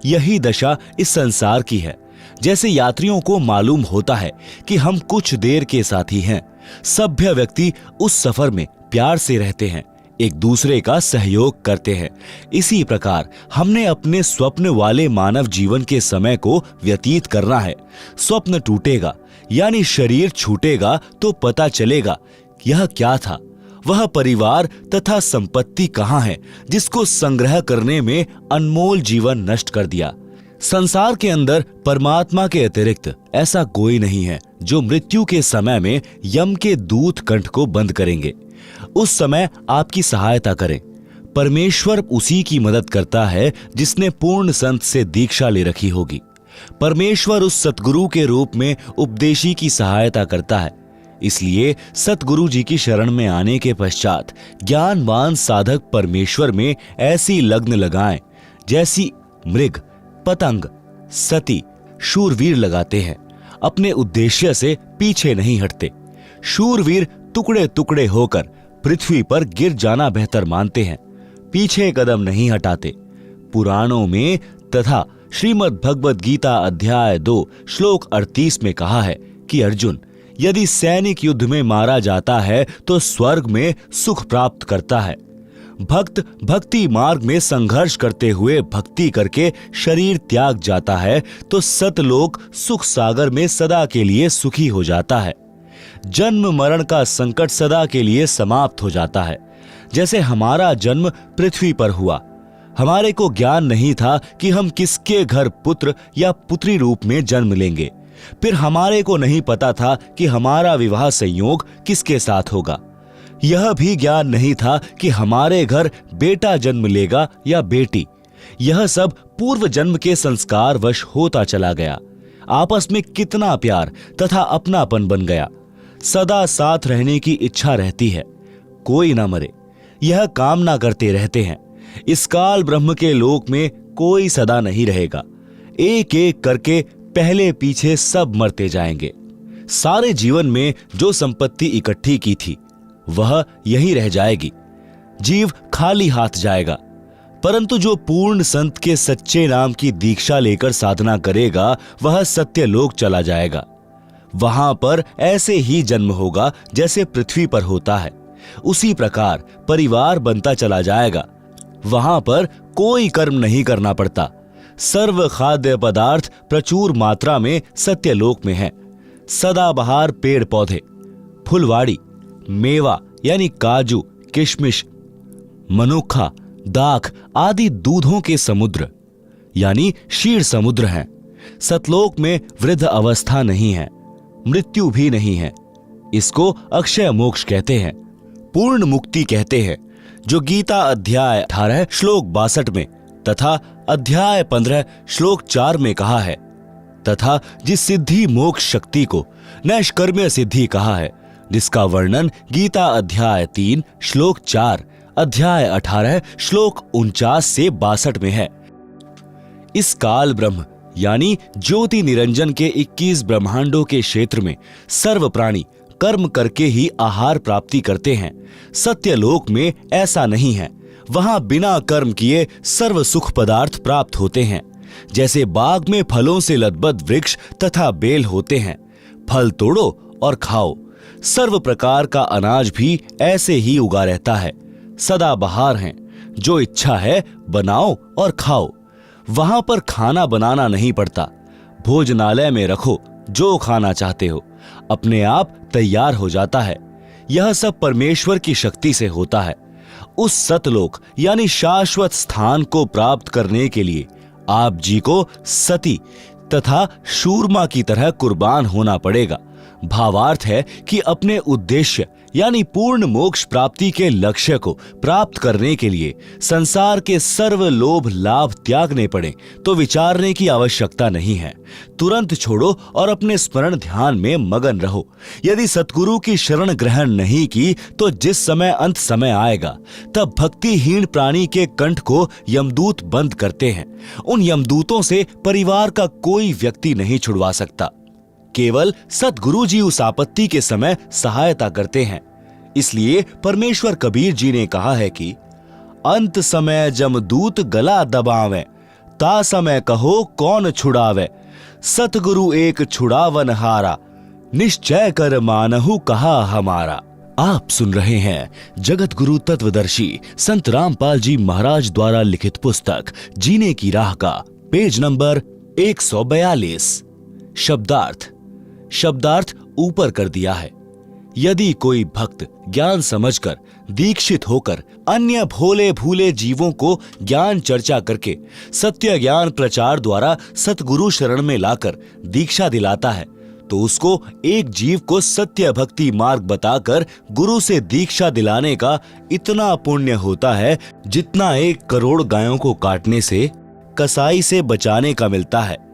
यही दशा इस संसार की है। जैसे यात्रियों को मालूम होता है कि हम कुछ देर के साथी हैं, सभ्य व्यक्ति उस सफर में प्यार से रहते हैं, एक दूसरे का सहयोग करते हैं। इसी प्रकार हमने अपने स्वप्न वाले मानव जीवन के समय को व्यतीत करना है। स्वप्न टूटेगा यानी शरीर छूटेगा तो पता चलेगा यह क्या था। वह परिवार तथा संपत्ति कहाँ है जिसको संग्रह करने में अनमोल जीवन नष्ट कर दिया। संसार के अंदर परमात्मा के अतिरिक्त ऐसा कोई नहीं है जो मृत्यु के समय में यम के दूत कंठ को बंद करेंगे। उस समय आपकी सहायता करें। परमेश्वर उसी की मदद करता है जिसने पूर्ण संत से दीक्षा ले रखी होगी। परमेश्वर उस सतगुरु के रूप में उपदेशी की सहायता करता है। इसलिए सतगुरु जी की शरण में आने के पश्चात ज्ञानवान साधक परमेश्वर में ऐसी लग्न लगाएं जैसी मृग, पतंग, सती, शूरवीर लगाते हैं। अपने उद्देश्य से पीछे नहीं हटते। शूरवीर टुकड़े टुकड़े होकर पृथ्वी पर गिर जाना बेहतर मानते हैं, पीछे कदम नहीं हटाते। पुराणों में तथा श्रीमद् भगवद गीता अध्याय 2 श्लोक 38 में कहा है कि अर्जुन, यदि सैनिक युद्ध में मारा जाता है तो स्वर्ग में सुख प्राप्त करता है। भक्त भक्ति मार्ग में संघर्ष करते हुए भक्ति करके शरीर त्याग जाता है तो सतलोक सुख सागर में सदा के लिए सुखी हो जाता है। जन्म मरण का संकट सदा के लिए समाप्त हो जाता है। जैसे हमारा जन्म पृथ्वी पर हुआ, हमारे को ज्ञान नहीं था कि हम किसके घर पुत्र या पुत्री रूप में जन्म लेंगे। फिर हमारे को नहीं पता था कि हमारा विवाह संयोग किसके साथ होगा। यह भी ज्ञान नहीं था कि हमारे घर बेटा जन्म लेगा या बेटी। यह सब पूर्व जन्म के संस्कार वश होता चला गया। आपस में कितना प्यार तथा अपनापन बन गया। सदा साथ रहने की इच्छा रहती है, कोई ना मरे, यह कामना करते रहते हैं। इस काल ब्रह्म के लोक में कोई सदा नहीं रहेगा। एक एक करके पहले पीछे सब मरते जाएंगे। सारे जीवन में जो संपत्ति इकट्ठी की थी वह यही रह जाएगी। जीव खाली हाथ जाएगा। परंतु जो पूर्ण संत के सच्चे नाम की दीक्षा लेकर साधना करेगा वह सत्य लोक चला जाएगा। वहां पर ऐसे ही जन्म होगा जैसे पृथ्वी पर होता है। उसी प्रकार परिवार बनता चला जाएगा। वहां पर कोई कर्म नहीं करना पड़ता। सर्व खाद्य पदार्थ प्रचुर मात्रा में सत्यलोक में है। सदाबहार पेड़ पौधे, फुलवाड़ी, मेवा यानी काजू, किशमिश, मनुखा, दाख आदि दूधों के समुद्र यानी क्षीर समुद्र हैं। सतलोक में वृद्ध अवस्था नहीं है, मृत्यु भी नहीं है। इसको अक्षय मोक्ष कहते हैं, पूर्ण मुक्ति कहते हैं, जो गीता अध्याय 18 श्लोक 62 में तथा अध्याय 15 श्लोक 4 में कहा है। तथा जिस सिद्धि मोक्ष शक्ति को नैष्कर्म्य सिद्धि कहा है, जिसका वर्णन गीता अध्याय 3 श्लोक 4, अध्याय 18 श्लोक 49 से 62 में है। इस काल ब्रह्म यानी ज्योति निरंजन के 21 ब्रह्मांडों के क्षेत्र में सर्व प्राणी कर्म करके ही आहार प्राप्ति करते हैं। सत्यलोक में ऐसा नहीं है। वहां बिना कर्म किए सर्व सुख पदार्थ प्राप्त होते हैं। जैसे बाग में फलों से लदबद वृक्ष तथा बेल होते हैं, फल तोड़ो और खाओ। सर्व प्रकार का अनाज भी ऐसे ही उगा रहता है। सदा बहार हैं, जो इच्छा है बनाओ और खाओ। वहां पर खाना बनाना नहीं पड़ता। भोजनालय में रखो जो खाना चाहते हो, अपने आप तैयार हो जाता है। यह सब परमेश्वर की शक्ति से होता है। उस सतलोक यानी शाश्वत स्थान को प्राप्त करने के लिए आप जी को सती तथा शूरमा की तरह कुर्बान होना पड़ेगा। भावार्थ है कि अपने उद्देश्य यानी पूर्ण मोक्ष प्राप्ति के लक्ष्य को प्राप्त करने के लिए संसार के सर्व लोभ लाभ त्यागने पड़े तो विचारने की आवश्यकता नहीं है। तुरंत छोड़ो और अपने स्मरण ध्यान में मगन रहो। यदि सतगुरु की शरण ग्रहण नहीं की तो जिस समय अंत समय आएगा तब भक्तिहीन प्राणी के कंठ को यमदूत बंद करते हैं। उन यमदूतों से परिवार का कोई व्यक्ति नहीं छुड़वा सकता। केवल सतगुरु जी उस आपत्ति के समय सहायता करते हैं। इसलिए परमेश्वर कबीर जी ने कहा है कि अंत समय जमदूत गला दबावे, ता समय कहो कौन छुड़ावे। सतगुरु एक छुड़ावन हारा, निश्चय कर मानहु कहा हमारा। आप सुन रहे हैं जगत गुरु तत्वदर्शी संत रामपाल जी महाराज द्वारा लिखित पुस्तक जीने की राह का पेज नंबर 142। शब्दार्थ ऊपर कर दिया है। यदि कोई भक्त ज्ञान समझकर दीक्षित होकर अन्य भोले भूले जीवों को ज्ञान चर्चा करके सत्य ज्ञान प्रचार द्वारा सतगुरु शरण में लाकर दीक्षा दिलाता है तो उसको एक जीव को सत्य भक्ति मार्ग बताकर गुरु से दीक्षा दिलाने का इतना पुण्य होता है जितना 1 करोड़ गायों को काटने से, कसाई से बचाने का मिलता है।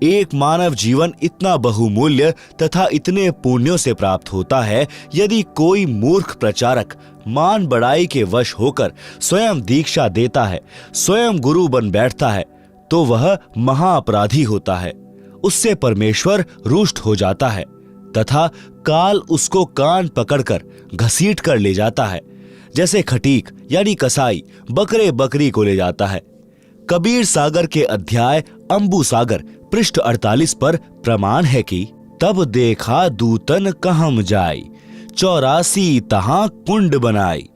एक मानव जीवन इतना बहुमूल्य तथा इतने पुण्यों से प्राप्त होता है। यदि कोई मूर्ख प्रचारक मान बढ़ाई के वश होकर स्वयं दीक्षा देता है, स्वयं गुरु बन बैठता है, तो वह महाअपराधी होता है। उससे परमेश्वर रुष्ट हो जाता है तथा काल उसको कान पकड़कर घसीट कर ले जाता है, जैसे खटीक यानी कसाई बकरे बकरी को ले जाता है। कबीर सागर के अध्याय अंबु सागर पृष्ठ 48 पर प्रमाण है कि तब देखा दूतन कहम जाई, 84 तहां कुंड बनाई,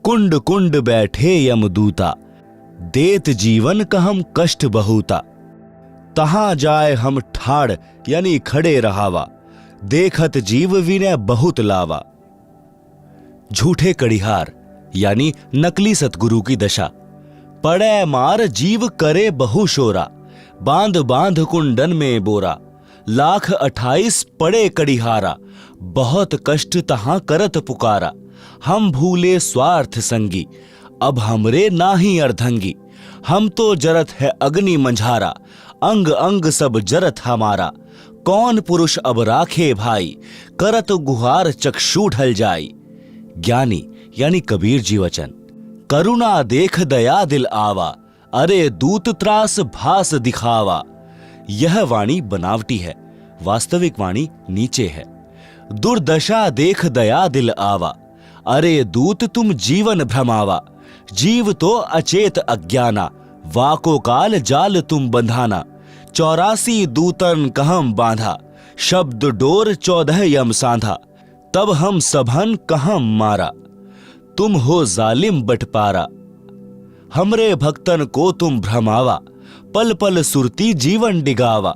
कुंड कुंड बैठे यमदूता, देत जीवन कहम कष्ट बहुता, तहां जाए हम ठाड़ यानी खड़े रहावा, देखत जीव विनय बहुत लावा। झूठे कड़िहार यानी नकली सतगुरु की दशा। पड़े मार जीव करे बहु शोरा, बांध बांध कुंडन में बोरा, 1,28,000 पड़े कड़िहारा, बहुत कष्ट तहां करत पुकारा, हम भूले स्वार्थ संगी, अब हमरे नाही अर्धंगी, हम तो जरत है अग्नि मंझारा, अंग अंग सब जरत हमारा, कौन पुरुष अब राखे भाई, करत गुहार चक्षु ढल जाई। ज्ञानी यानी कबीर जी वचन। करुणा देख दया दिल आवा, अरे दूत त्रास भास दिखावा। यह वाणी बनावटी है, वास्तविक वाणी नीचे है। दुर्दशा देख दया दिल आवा, अरे दूत तुम जीवन भ्रमावा। जीव तो अचेत अज्ञाना, वाको काल जाल तुम बंधाना। 84 दूतन कहम बांधा, शब्द डोर 14 यम सांधा। तब हम सभन कहम मारा, तुम हो जालिम बटपारा। हमरे भक्तन को तुम भ्रमावा, पल पल सुरती जीवन डिगावा।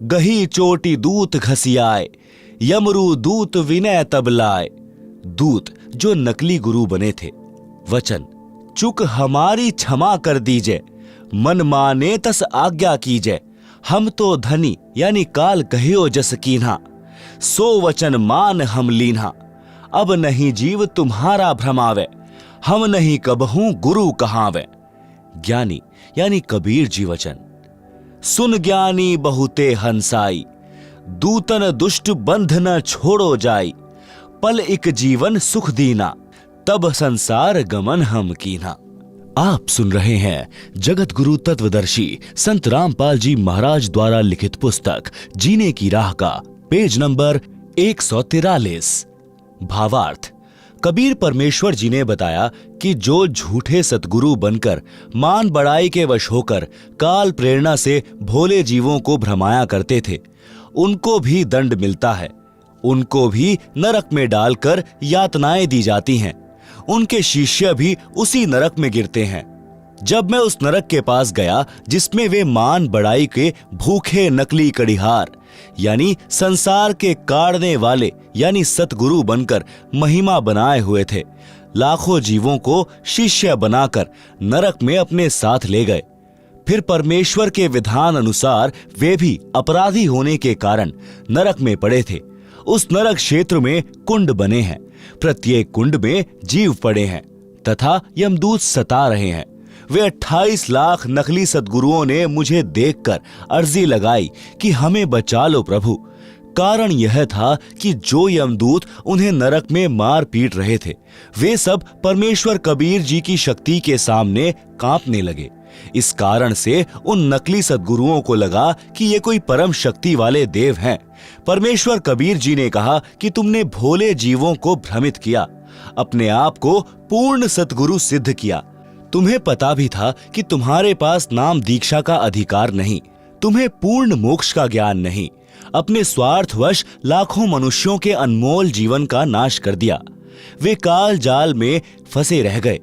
गही चोटी दूत घसियाए, यमरू दूत विनय तब लाए। दूत जो नकली गुरु बने थे। वचन, चुक हमारी क्षमा कर दीजिए, मन माने तस आज्ञा कीजिए। हम तो धनी यानी काल कहियो जस कीन्हा, सो वचन मान हम लीन्हा। अब नहीं जीव तुम्हारा भ्रमावे, हम नहीं कबहू गुरु कहावे। ज्ञानी यानी कबीर जी वचन। सुन ज्ञानी बहुते हंसाई, दूतन दुष्ट बंध न छोड़ो जाई। पल एक जीवन सुख दीना, तब संसार गमन हम कीना। आप सुन रहे हैं जगत गुरु तत्वदर्शी संत रामपाल जी महाराज द्वारा लिखित पुस्तक जीने की राह का पेज नंबर 143। भावार्थ। कबीर परमेश्वर जी ने बताया कि जो झूठे सतगुरु बनकर मान बढ़ाई के वश होकर काल प्रेरणा से भोले जीवों को भ्रमाया करते थे, उनको भी दंड मिलता है। उनको भी नरक में डालकर यातनाएं दी जाती हैं। उनके शिष्य भी उसी नरक में गिरते हैं। जब मैं उस नरक के पास गया जिसमें वे मान बढ़ाई के भूखे नकली कड़िहार यानी संसार के काढ़ने वाले यानी सतगुरु बनकर महिमा बनाए हुए थे, लाखों जीवों को शिष्य बनाकर नरक में अपने साथ ले गए। फिर परमेश्वर के विधान अनुसार वे भी अपराधी होने के कारण नरक में पड़े थे। उस नरक क्षेत्र में कुंड बने हैं, प्रत्येक कुंड में जीव पड़े हैं तथा यमदूत सता रहे हैं। वे 28 लाख नकली सद्गुरुओं ने मुझे देखकर अर्जी लगाई कि हमें बचा लो प्रभु। कारण यह था कि जो यमदूत उन्हें नरक में मार पीट रहे थे, वे सब परमेश्वर कबीर जी की शक्ति के सामने कांपने लगे। इस कारण से उन नकली सद्गुरुओं को लगा कि ये कोई परम शक्ति वाले देव हैं। परमेश्वर कबीर जी ने कहा कि तुमने भोले जीवों को भ्रमित किया, अपने आप को पूर्ण सतगुरु सिद्ध किया। तुम्हें पता भी था कि तुम्हारे पास नाम दीक्षा का अधिकार नहीं, तुम्हें पूर्ण मोक्ष का ज्ञान नहीं। अपने स्वार्थवश लाखों मनुष्यों के अनमोल जीवन का नाश कर दिया। वे काल जाल में फंसे रह गए।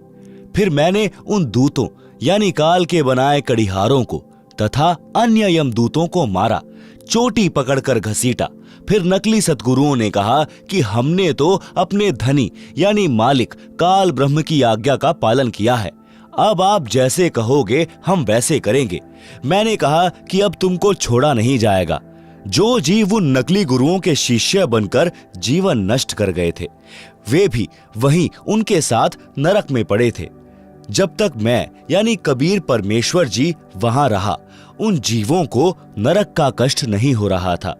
फिर मैंने उन दूतों यानी काल के बनाए कड़िहारों को तथा अन्य यमदूतों को मारा, चोटी पकड़कर घसीटा। फिर नकली सतगुरुओं ने कहा कि हमने तो अपने धनी यानी मालिक काल ब्रह्म की आज्ञा का पालन किया है, अब आप जैसे कहोगे हम वैसे करेंगे। मैंने कहा कि अब तुमको छोड़ा नहीं जाएगा। जो जीव उन नकली गुरुओं के शिष्य बनकर जीवन नष्ट कर गए थे, वे भी वहीं उनके साथ नरक में पड़े थे। जब तक मैं यानी कबीर परमेश्वर जी वहां रहा, उन जीवों को नरक का कष्ट नहीं हो रहा था।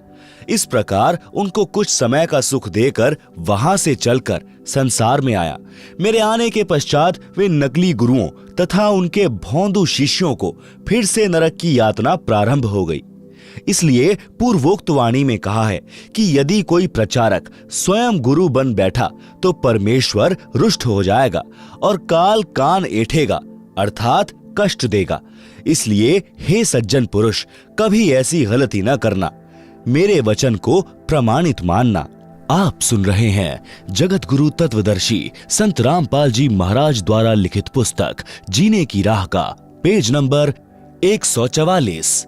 इस प्रकार उनको कुछ समय का सुख देकर वहां से चलकर संसार में आया। मेरे आने के पश्चात वे नकली गुरुओं तथा उनके भोंदू शिष्यों को फिर से नरक की यातना प्रारंभ हो गई। इसलिए पूर्वोक्त वाणी में कहा है कि यदि कोई प्रचारक स्वयं गुरु बन बैठा तो परमेश्वर रुष्ट हो जाएगा और काल कान ऐठेगा अर्थात कष्ट देगा। इसलिए हे सज्जन पुरुष, कभी ऐसी गलती न करना, मेरे वचन को प्रमाणित मानना। आप सुन रहे हैं जगत गुरु तत्वदर्शी संत रामपाल जी महाराज द्वारा लिखित पुस्तक जीने की राह का पेज नंबर 144,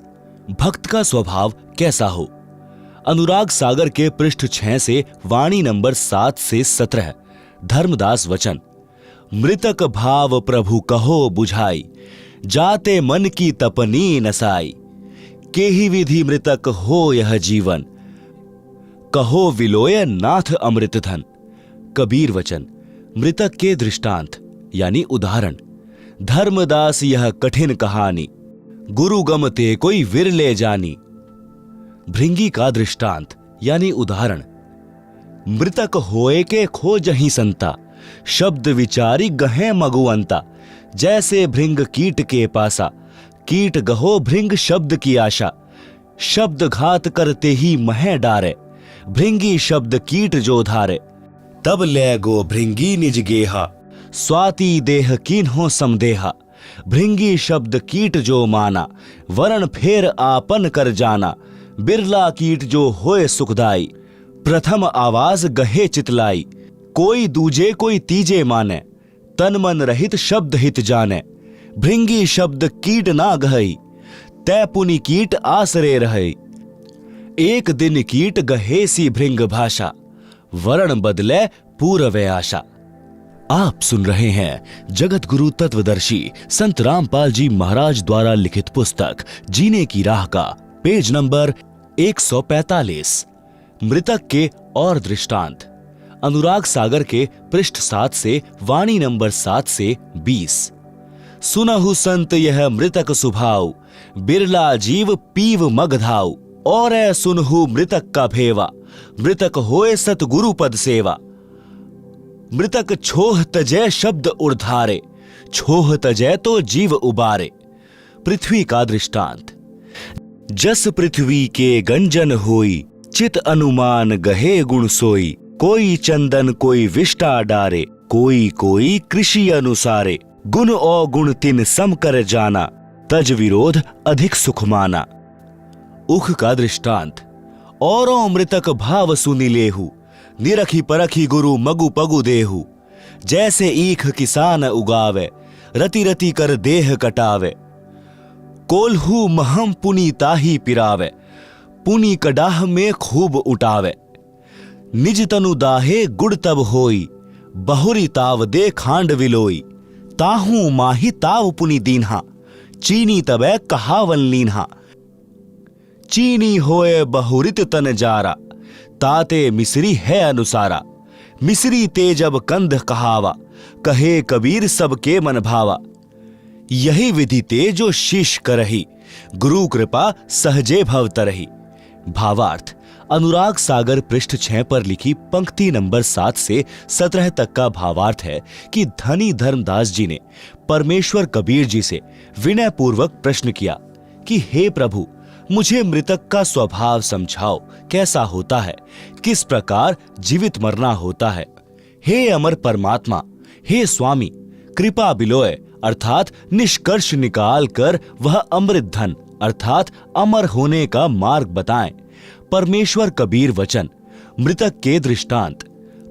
भक्त का स्वभाव कैसा हो। अनुराग सागर के पृष्ठ 6 से वाणी नंबर 7 से 17, धर्मदास वचन। मृतक भाव प्रभु कहो बुझाई, जाते मन की तपनी नसाई। केहि विधि मृतक हो यह जीवन, कहो विलोय नाथ अमृत धन। कबीर वचन। मृतक के दृष्टांत यानी उदाहरण। धर्मदास यह कठिन कहानी, गुरु गमते कोई विरले जानी। भृंगी का दृष्टांत यानी उदाहरण। मृतक होए के खोजहि संता, शब्द विचारी गहे मगुअंता। जैसे भृंग कीट के पासा, कीट गहो भृंग शब्द की आशा। शब्द घात करते ही मह डारे, भृंगी शब्द कीट जो धारे। तब ले गो भृंगी निज गेहा, स्वाति देह कीन्हो समदेहा। भृंगी शब्द कीट जो माना, वरण फेर आपन कर जाना। बिरला कीट जो होए सुखदाई, प्रथम आवाज गहे चितलाई। कोई दूजे कोई तीजे माने, तन मन रहित शब्द हित जाने। भृंगी शब्द कीट ना गहई, तै पुनि कीट आसरे रहई। एक दिन कीट गहे सी भृंग भाषा, वरण बदले पूर्व आशा। आप सुन रहे हैं जगत गुरु तत्वदर्शी संत रामपाल जी महाराज द्वारा लिखित पुस्तक जीने की राह का पेज नंबर 145, मृतक के और दृष्टांत। अनुराग सागर के पृष्ठ 7 से वाणी नंबर 7 से 20। सुनहु संत यह मृतक सुभाव, बिरला जीव पीव मगधाऊ। और सुनहु मृतक का भेवा, मृतक होए सतगुरु पद सेवा। मृतक छोह तजय शब्द उर्धारे, छोह तजय तो जीव उबारे। पृथ्वी का दृष्टांत। जस पृथ्वी के गंजन होई, चित अनुमान गहे गुण सोई। कोई चंदन कोई विष्टा डारे, कोई कोई कृषि अनुसारे। गुण अवगुण तिन सम कर जाना, तज विरोध अधिक सुख माना। उख का दृष्टांत। औरों मृतक भाव सुनि लेहु, निरखी परखी गुरु मगु पगु देहु। जैसे ईख किसान उगावे, रति रति कर देह कटावे। कोल्हू महम पुनि ताही पिरावे, पुनि कडाह में खूब उठावे। निज तनु दाहे गुड़ तब होई, बहुरी ताव दे खांड विलोई। ताहू माही ताव पुनि दीन्हा, चीनी तबे कहावन लीन्हा। चीनी होए बहुरित तन जारा, ताते मिसरी है अनुसारा। मिसरी ते जब कंध कहावा, कहे कबीर सबके मन भावा। यही विधि ते जो शीश करही, गुरु कृपा सहजे भव तरही। भावार्थ। अनुराग सागर पृष्ठ 6 पर लिखी पंक्ति नंबर 7 से 17 तक का भावार्थ है कि धनी धर्मदास जी ने परमेश्वर कबीर जी से विनय पूर्वक प्रश्न किया कि हे प्रभु, मुझे मृतक का स्वभाव समझाओ, कैसा होता है, किस प्रकार जीवित मरना होता है। हे अमर परमात्मा, हे स्वामी, कृपा बिलोय अर्थात निष्कर्ष निकाल कर वह अमृत धन अर्थात अमर होने का मार्ग बताएं। परमेश्वर कबीर वचन। मृतक के दृष्टांत।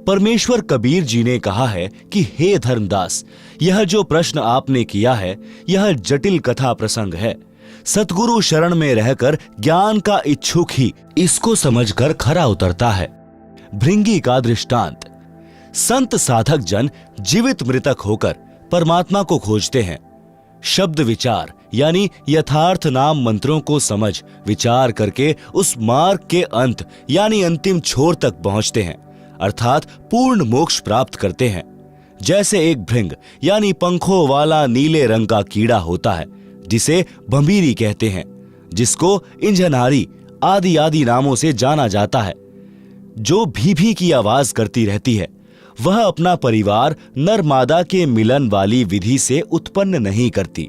परमेश्वर कबीर जी ने कहा है कि हे धर्मदास, यह जो प्रश्न आपने किया है यह जटिल कथा प्रसंग है। सतगुरु शरण में रहकर ज्ञान का इच्छुक ही इसको समझकर खरा उतरता है। भृंगी का दृष्टांत। संत साधक जन जीवित मृतक होकर परमात्मा को खोजते हैं। शब्द विचार यानी यथार्थ नाम मंत्रों को समझ विचार करके उस मार्ग के अंत यानी अंतिम छोर तक पहुंचते हैं, अर्थात पूर्ण मोक्ष प्राप्त करते हैं। जैसे एक भृंग यानी पंखों वाला नीले रंग का कीड़ा होता है जिसे भंभीरी कहते हैं, जिसको इंजनहारी आदि आदि नामों से जाना जाता है, जो भी की आवाज करती रहती है, वह अपना परिवार नर मादा के मिलन वाली विधि से उत्पन्न नहीं करती।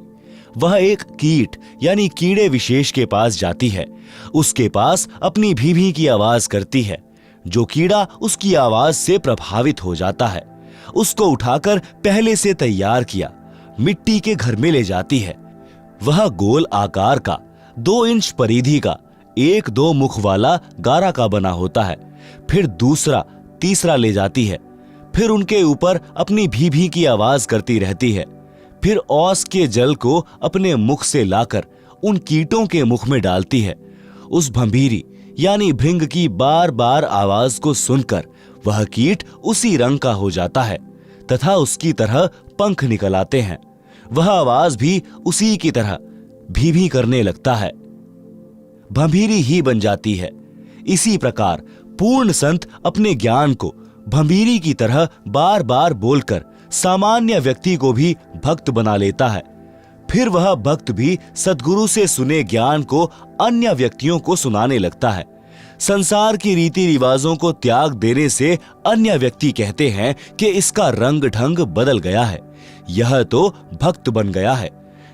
वह एक कीट यानी कीड़े विशेष के पास जाती है, उसके पास अपनी भी की आवाज करती है। जो कीड़ा उसकी आवाज से प्रभावित हो जाता है, उसको उठाकर पहले से तैयार किया मिट्टी के घर में ले जाती है। वह गोल आकार का 2 इंच परिधि का 1-2 मुख वाला गारा का बना होता है। फिर दूसरा तीसरा ले जाती है, फिर उनके ऊपर अपनी भी की आवाज करती रहती है। फिर औस के जल को अपने मुख से लाकर उन कीटों के मुख में डालती है। उस भंभीरी यानी भृंग की बार बार आवाज को सुनकर वह कीट उसी रंग का हो जाता है तथा उसकी तरह पंख निकल आते हैं। वह आवाज भी उसी की तरह भी करने लगता है, भंभीरी ही बन जाती है। इसी प्रकार पूर्ण संत अपने ज्ञान को भंभीरी की तरह बार बार बोलकर सामान्य व्यक्ति को भी भक्त बना लेता है। फिर वह भक्त भी सद्गुरु से सुने ज्ञान को अन्य व्यक्तियों को सुनाने लगता है। संसार की रीति रिवाजों को त्याग देने से अन्य व्यक्ति कहते हैं कि इसका रंग ढंग बदल गया है, यह तो भक्त बन गया है।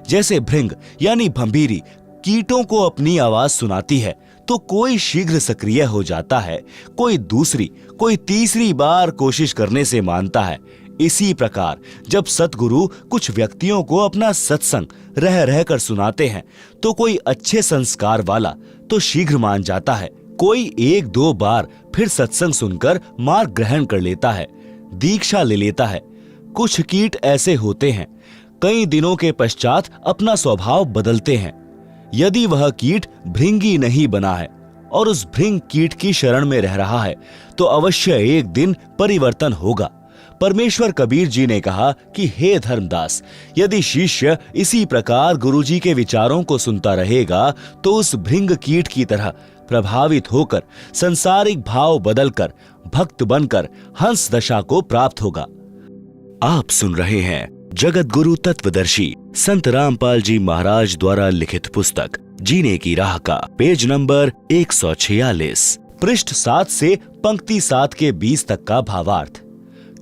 जैसे भृंग यानी भंभीरी कीटों को अपनी आवाज सुनाती है तो कोई शीघ्र सक्रिय हो जाता है, कोई दूसरी कोई तीसरी बार कोशिश करने से मानता है। इसी प्रकार जब सतगुरु कुछ व्यक्तियों को अपना सत्संग रह रहकर सुनाते हैं तो कोई अच्छे संस्कार वाला तो शीघ्र मान जाता है, कोई 1-2 बार फिर सत्संग सुनकर मार्ग ग्रहण कर लेता है, दीक्षा ले लेता है। कुछ कीट ऐसे होते हैं, कई दिनों के पश्चात अपना स्वभाव बदलते हैं। यदि वह कीट भृंगी नहीं बना है और उस भृंग कीट की शरण में रह रहा है तो अवश्य एक दिन परिवर्तन होगा। परमेश्वर कबीर जी ने कहा कि हे धर्मदास, यदि शिष्य इसी प्रकार गुरुजी के विचारों को सुनता रहेगा तो उस भृंग कीट की तरह प्रभावित होकर संसारिक भाव बदलकर भक्त बनकर हंस दशा को प्राप्त होगा। आप सुन रहे हैं जगत गुरु तत्वदर्शी संत रामपाल जी महाराज द्वारा लिखित पुस्तक जीने की राह का पेज नंबर 146, पृष्ठ 7 से पंक्ति 7 के 20 तक का भावार्थ।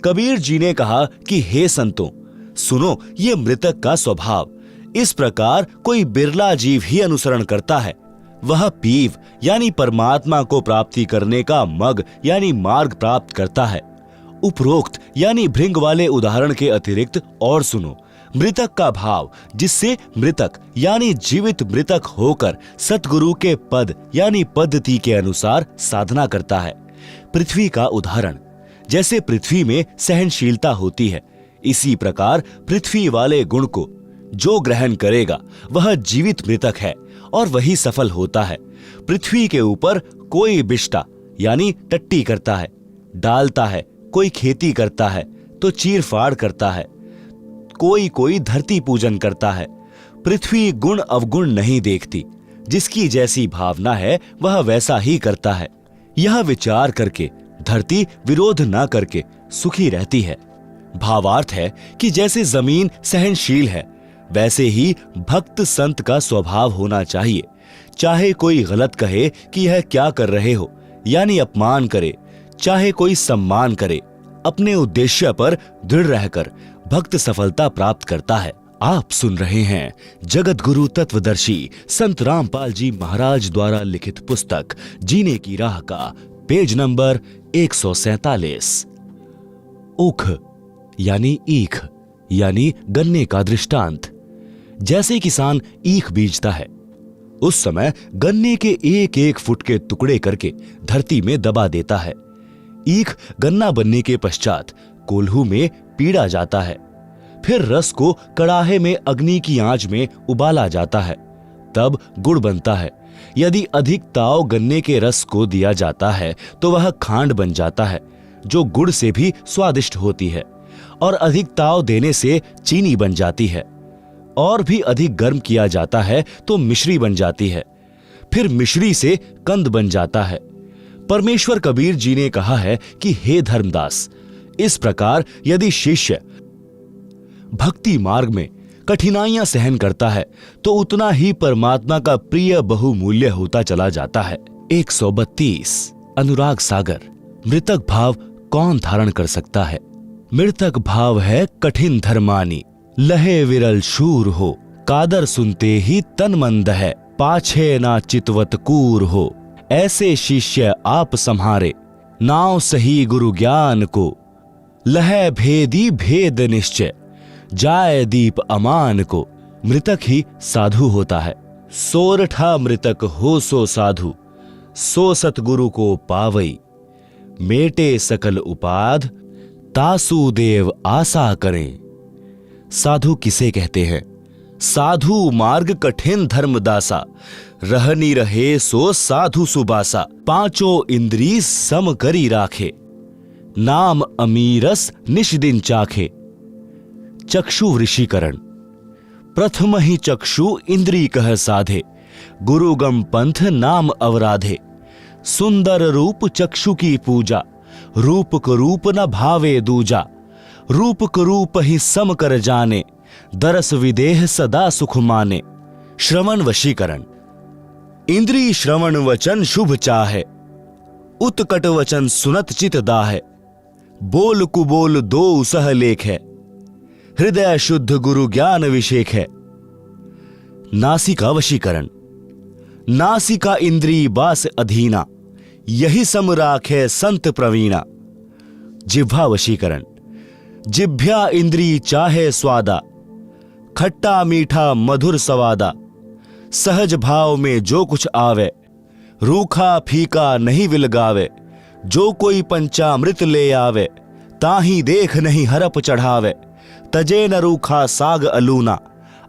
कबीर जी ने कहा कि हे संतों, सुनो ये मृतक का स्वभाव। इस प्रकार कोई बिरला जीव ही अनुसरण करता है। वह पीव यानी परमात्मा को प्राप्ति करने का मग यानी मार्ग प्राप्त करता है। उपरोक्त यानी भृंग वाले उदाहरण के अतिरिक्त और सुनो मृतक का भाव, जिससे मृतक यानी जीवित मृतक होकर सतगुरु के पद यानी पद्धति के अनुसार साधना करता है। पृथ्वी का उदाहरण, जैसे पृथ्वी में सहनशीलता होती है, इसी प्रकार पृथ्वी वाले गुण को जो ग्रहण करेगा वह जीवित मृतक है और वही सफल होता है। पृथ्वी के ऊपर कोई बिष्टा यानी टट्टी करता है, डालता है, कोई खेती करता है तो चीर फाड़ करता है, कोई धरती पूजन करता है। पृथ्वी गुण अवगुण नहीं देखती, जिसकी जैसी भावना है वह वैसा ही करता है। यह विचार करके धरती विरोध न करके सुखी रहती है। भावार्थ है कि जैसे जमीन सहनशील है वैसे ही भक्त संत का स्वभाव होना चाहिए। चाहे कोई गलत कहे कि यह क्या कर रहे हो यानी अपमान करे, चाहे कोई सम्मान करे, अपने उद्देश्य पर दृढ़ रहकर भक्त सफलता प्राप्त करता है। आप सुन रहे हैं जगत गुरु तत्वदर्शी संत रामपाल जी महाराज द्वारा लिखित पुस्तक जीने की राह का पेज नंबर 147। ऊख यानी ईख यानी गन्ने का दृष्टांत। जैसे किसान ईख बीजता है, उस समय गन्ने के 1-1 फुट के टुकड़े करके धरती में दबा देता है। ईख गन्ना बनने के पश्चात कोल्हू में पीड़ा जाता है, फिर रस को कड़ाहे में अग्नि की आंच में उबाला जाता है, तब गुड़ बनता है। यदि अधिक ताव गन्ने के रस को दिया जाता है तो वह खांड बन जाता है, जो गुड़ से भी स्वादिष्ट होती है, और अधिक ताव देने से चीनी बन जाती है। और भी अधिक गर्म किया जाता है तो मिश्री बन जाती है, फिर मिश्री से कंद बन जाता है। परमेश्वर कबीर जी ने कहा है कि हे धर्मदास, इस प्रकार यदि शिष्य भक्ति मार्ग में कठिनाइयां सहन करता है तो उतना ही परमात्मा का प्रिय बहुमूल्य होता चला जाता है। 132 अनुराग सागर। मृतक भाव कौन धारण कर सकता है? मृतक भाव है कठिन धर्मानी, लहे विरल शूर हो, कादर सुनते ही तन मंद है, पाछे ना चितवत कूर हो। ऐसे शिष्य आप सम्हारे, नाव सही गुरु ज्ञान को, लहे भेदी भेद निश्चय, जाए दीप अमान को। मृतक ही साधु होता है। सोरठा मृतक हो सो साधु, सो सतगुरु को पावई, मेटे सकल उपाध, तासु देव आशा करें। साधु किसे कहते हैं? साधु मार्ग कठिन धर्मदासा, रहनी रहे सो साधु सुबासा। पांचों इंद्री सम करी राखे, नाम अमीरस निश दिन चाखे। चक्षु वृषीकरण। प्रथम ही चक्षु इंद्री कह साधे, गुरुगम पंथ नाम अवराधे। सुंदर रूप चक्षु की पूजा, रूप को रूप न भावे दूजा। रूप को रूप ही सम कर जाने, दरस विदेह सदा सुख माने। श्रवण वशीकरण। इंद्री श्रवण वचन शुभ चाहे, उत्कट वचन सुनत चित दाहे। बोल कुबोल दो सह लेख है, हृदय शुद्ध गुरु ज्ञान विषेक है। नासिका वशीकरण। नासिका इंद्री बास अधीना, यही सम राखे संत प्रवीणा। जिह्वा वशीकरण। जिह्वा इंद्री चाहे स्वादा, खट्टा मीठा मधुर सवादा। सहज भाव में जो कुछ आवे, रूखा फीका नहीं विलगावे। जो कोई पंचामृत ले आवे, ताही देख नहीं हरप चढ़ावे। तजे न रूखा साग अलूना,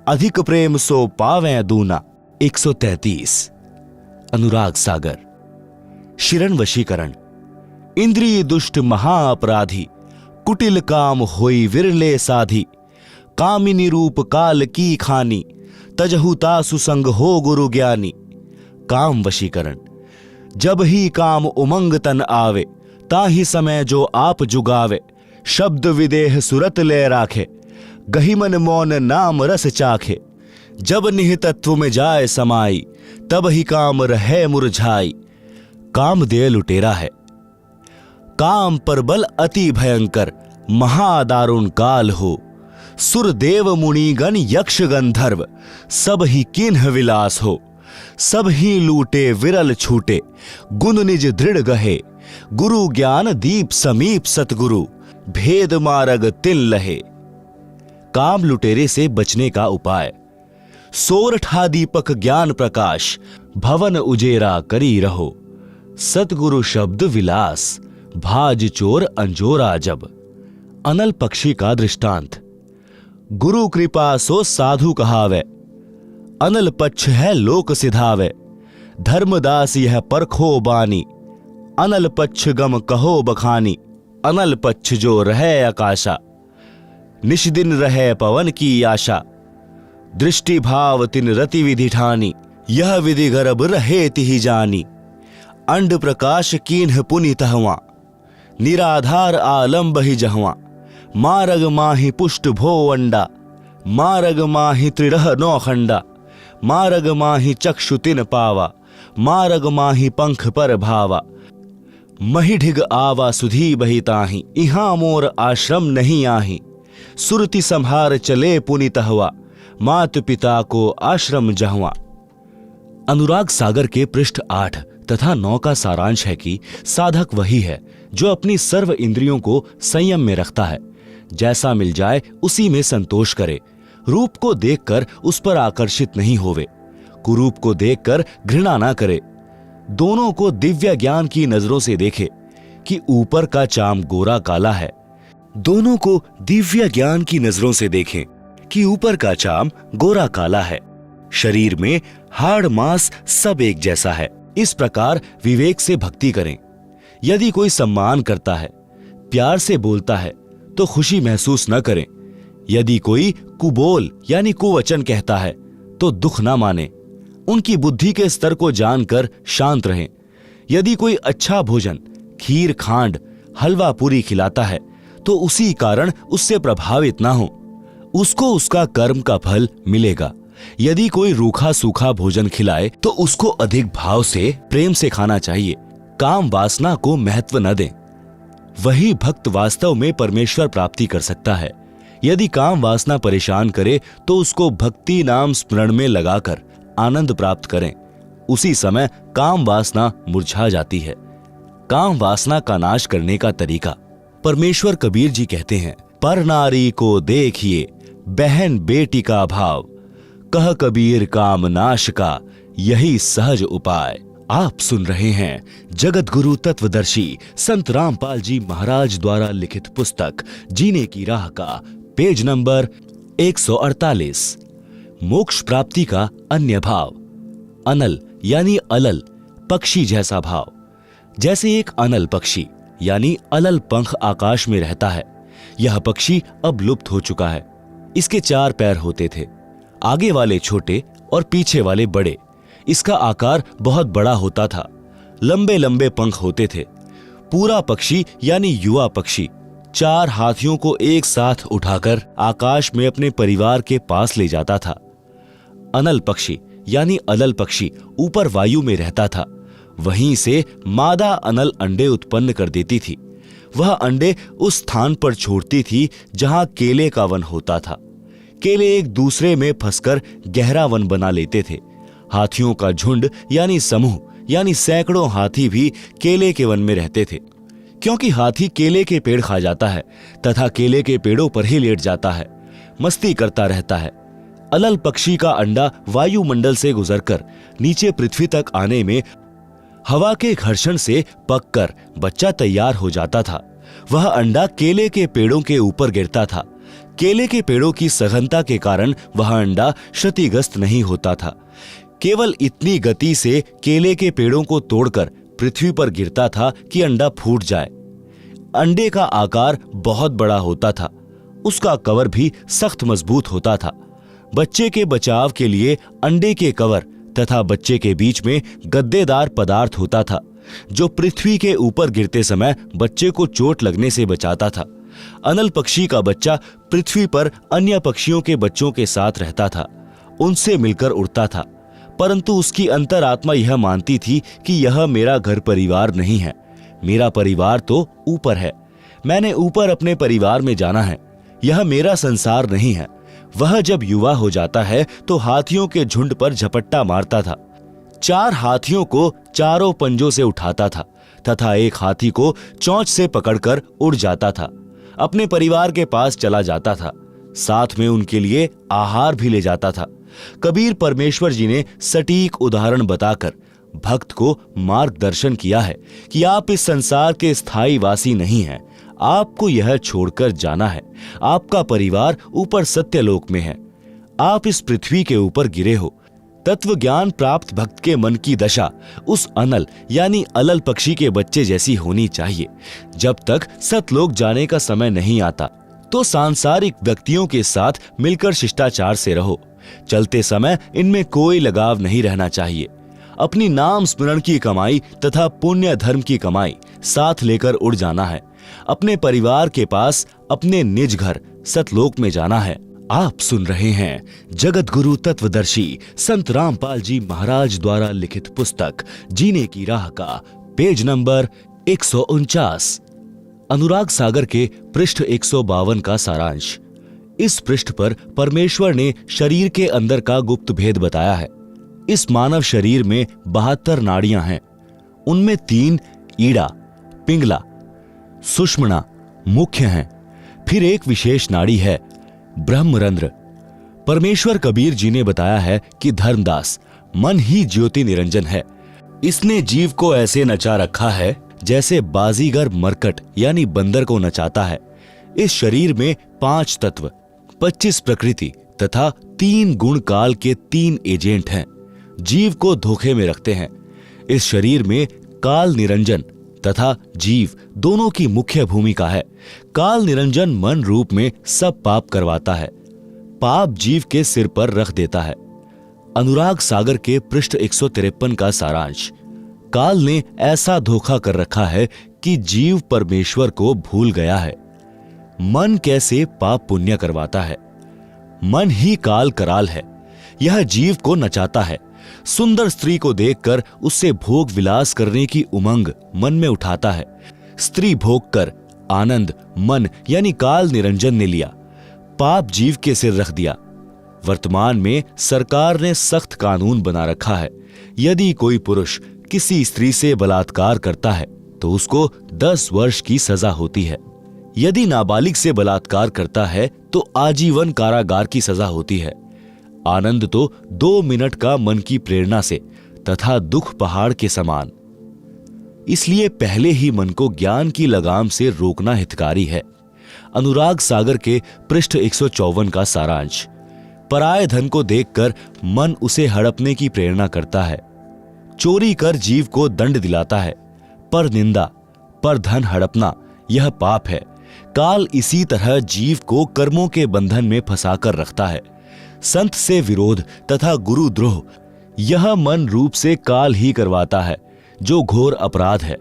अधिक प्रेम सो पावें दूना। 133 अनुराग सागर। शिरण वशीकरण। इंद्रिय दुष्ट महाअपराधी, कुटिल काम होई विरले साधी। कामिनी रूप काल की खानी, तजहु तासु संग हो गुरु ज्ञानी। काम वशीकरण। जब ही काम उमंग तन आवे, ताही समय जो आप जुगावे। शब्द विदेह सुरत ले राखे, गहिमन मौन नाम रस चाखे। जब निह तत्व में जाए समाई, तब ही काम रहे मुरझाई। काम दे लुटेरा है। काम पर बल अति भयंकर, महादारुण काल हो। सुर देव मुनिगण यक्ष गंधर्व, सब ही किन्ह विलास हो। सब ही लूटे विरल छूटे, गुण निज दृढ़ गहे। गुरु ज्ञान दीप समीप सतगुरु, भेद मार्ग तिल लहे। काम लुटेरे से बचने का उपाय। सोरठा दीपक ज्ञान प्रकाश, भवन उजेरा करी रहो। सतगुरु शब्द विलास, भाज चोर अंजोरा जब। अनल पक्षी का दृष्टांत। गुरु कृपा सो साधु कहावे, अनल पक्ष है लोक सिधावे। धर्मदास यह परखो बानी, अनल पक्ष गम कहो बखानी। अनल पक्ष जो रहे आकाशा, निश दिन रहे पवन की आशा। दृष्टि भाव तिन रति विधि ठानी, यह विधि गर्भ रहे तिहि जानी। अंड प्रकाश कीन्ह पुनि तहवा, निराधार आलम्ब ही जहवा। मारग माहि पुष्ट भो अंडा, मारग माहि त्रिरह नौ खंडा। मारग माहि चक्षु तिन पावा, मारग माहि पंख पर भावा। महिढिग आवा सुधी बही ताहि, इहां मोर आश्रम नहीं आहि। सुरति संहार चले पुनि तहवा, मात पिता को आश्रम जहवा। अनुराग सागर के पृष्ठ 8 तथा 9 का सारांश है कि साधक वही है जो अपनी सर्व इंद्रियों को संयम में रखता है। जैसा मिल जाए उसी में संतोष करे। रूप को देखकर उस पर आकर्षित नहीं होवे, कुरूप को देखकर घृणा ना करे। दोनों को दिव्य ज्ञान की नजरों से देखे कि ऊपर का चाम गोरा काला है। दोनों को दिव्य ज्ञान की नजरों से देखें कि ऊपर का चाम गोरा काला है। शरीर में हाड़ मांस सब एक जैसा है। इस प्रकार विवेक से भक्ति करें। यदि कोई सम्मान करता है, प्यार से बोलता है, तो खुशी महसूस न करें। यदि कोई कुबोल यानी कुवचन कहता है तो दुख ना माने, उनकी बुद्धि के स्तर को जानकर शांत रहें। यदि कोई अच्छा भोजन, खीर, खांड, हलवा पूरी खिलाता है तो उसी कारण उससे प्रभावित ना हो, उसको उसका कर्म का फल मिलेगा। यदि कोई रूखा सूखा भोजन खिलाए तो उसको अधिक भाव से, प्रेम से खाना चाहिए। काम वासना को महत्व न दें। वही भक्त वास्तव में परमेश्वर प्राप्ति कर सकता है। यदि काम वासना परेशान करे तो उसको भक्ति नाम स्मरण में लगाकर आनंद प्राप्त करें। उसी समय काम वासना मुरझा जाती है। काम वासना का नाश करने का तरीका परमेश्वर कबीर जी कहते हैं, पर नारी को देखिए बहन बेटी का भाव, कह कबीर काम नाश का यही सहज उपाय। आप सुन रहे हैं जगत गुरु तत्वदर्शी संत रामपाल जी महाराज द्वारा लिखित पुस्तक जीने की राह का पेज नंबर 148, मोक्ष प्राप्ति का अन्य भाव। अनल यानी अलल, पक्षी जैसा भाव। जैसे एक अनल पक्षी यानी अलल पंख आकाश में रहता है, यह पक्षी अब लुप्त हो चुका है। इसके 4 पैर होते थे, आगे वाले छोटे और पीछे वाले बड़े। इसका आकार बहुत बड़ा होता था, लंबे लंबे पंख होते थे। पूरा पक्षी यानी युवा पक्षी 4 हाथियों को एक साथ उठाकर आकाश में अपने परिवार के पास ले जाता था। अनल पक्षी यानी अलल पक्षी ऊपर वायु में रहता था। वहीं से मादा अनल अंडे उत्पन्न कर देती थी। वह अंडे उस स्थान पर छोड़ती थी जहां केले का वन होता था। केले एक दूसरे में फंसकर गहरा वन बना लेते थे। हाथियों का झुंड यानी समूह यानी सैकड़ों हाथी भी केले के वन में रहते थे, क्योंकि हाथी केले के पेड़ खा जाता है तथा केले के पेड़ों पर ही लेट जाता है, मस्ती करता रहता है। अलल पक्षी का अंडा वायुमंडल से गुजरकर नीचे पृथ्वी तक आने में हवा के घर्षण से पककर बच्चा तैयार हो जाता था। वह अंडा केले के पेड़ों के ऊपर गिरता था। केले के पेड़ों की सघनता के कारण वह अंडा क्षतिग्रस्त नहीं होता था। केवल इतनी गति से केले के पेड़ों को तोड़कर पृथ्वी पर गिरता था कि अंडा फूट जाए। अंडे का आकार बहुत बड़ा होता था, उसका कवर भी सख्त मजबूत होता था। बच्चे के बचाव के लिए अंडे के कवर तथा बच्चे के बीच में गद्देदार पदार्थ होता था, जो पृथ्वी के ऊपर गिरते समय बच्चे को चोट लगने से बचाता था। अनल पक्षी का बच्चा पृथ्वी पर अन्य पक्षियों के बच्चों के साथ रहता था, उनसे मिलकर उड़ता था, परंतु उसकी अंतरात्मा यह मानती थी कि यह मेरा घर परिवार नहीं है, मेरा परिवार तो ऊपर है। मैंने ऊपर अपने परिवार में जाना है, यह मेरा संसार नहीं है। वह जब युवा हो जाता है तो हाथियों के झुंड पर झपट्टा मारता था। 4 हाथियों को चारों पंजों से उठाता था तथा एक हाथी को चोंच से पकड़कर उड़ जाता था, अपने परिवार के पास चला जाता था। साथ में उनके लिए आहार भी ले जाता था। कबीर परमेश्वर जी ने सटीक उदाहरण बताकर भक्त को मार्गदर्शन किया है कि आप इस संसार के स्थायी वासी नहीं हैं, आपको यह छोड़कर जाना है। आपका परिवार ऊपर सत्यलोक में है, आप इस पृथ्वी के ऊपर गिरे हो। तत्व ज्ञान प्राप्त भक्त के मन की दशा उस अनल यानी अलल पक्षी के बच्चे जैसी होनी चाहिए। जब तक सतलोक जाने का समय नहीं आता तो सांसारिक व्यक्तियों के साथ मिलकर शिष्टाचार से रहो। चलते समय इनमें कोई लगाव नहीं रहना चाहिए। अपनी नाम स्मरण की कमाई तथा पुण्य धर्म की कमाई साथ लेकर उड़ जाना है। अपने परिवार के पास अपने निज घर सतलोक में जाना है। आप सुन रहे हैं जगत गुरु तत्वदर्शी संत रामपाल जी महाराज द्वारा लिखित पुस्तक जीने की राह का पेज नंबर 149, अनुराग सागर के पृष्ठ 152 का सारांश। इस पृष्ठ पर परमेश्वर ने शरीर के अंदर का गुप्त भेद बताया है। इस मानव शरीर में 72 नाड़ियां हैं। उनमें 3 ईड़ा, पिंगला, सुषुम्ना मुख्य हैं। फिर एक विशेष नाड़ी है ब्रह्मरंध्र। परमेश्वर कबीर जी ने बताया है कि धर्मदास मन ही ज्योति निरंजन है। इसने जीव को ऐसे नचा रखा है जैसे बाजीगर मरकट यानी बंदर को नचाता है। इस शरीर में 5 तत्व, 25 प्रकृति तथा 3 गुण काल के 3 एजेंट हैं, जीव को धोखे में रखते हैं। इस शरीर में काल निरंजन तथा जीव दोनों की मुख्य भूमिका है। काल निरंजन मन रूप में सब पाप करवाता है, पाप जीव के सिर पर रख देता है। अनुराग सागर के पृष्ठ 153 का सारांश। काल ने ऐसा धोखा कर रखा है कि जीव परमेश्वर को भूल गया है। मन कैसे पाप पुण्य करवाता है? मन ही काल कराल है। यह जीव को नचाता है। सुंदर स्त्री को देखकर उससे भोग विलास करने की उमंग मन में उठाता है। स्त्री भोग कर आनंद मन यानी काल निरंजन ने लिया, पाप जीव के सिर रख दिया। वर्तमान में सरकार ने सख्त कानून बना रखा है। यदि कोई पुरुष किसी स्त्री से बलात्कार करता है तो उसको 10 वर्ष की सजा होती है। यदि नाबालिग से बलात्कार करता है तो आजीवन कारागार की सजा होती है। आनंद तो 2 मिनट का मन की प्रेरणा से तथा दुख पहाड़ के समान। इसलिए पहले ही मन को ज्ञान की लगाम से रोकना हितकारी है। अनुराग सागर के पृष्ठ 154 का सारांश। पराये धन को देखकर मन उसे हड़पने की प्रेरणा करता है। चोरी कर जीव को दंड दिलाता है, पर निंदा पर धन हड़पना यह पाप है। काल इसी तरह जीव को कर्मों के बंधन में फंसाकर रखता है। संत से विरोध तथा गुरुद्रोह यह मन रूप से काल ही करवाता है, जो घोर अपराध है।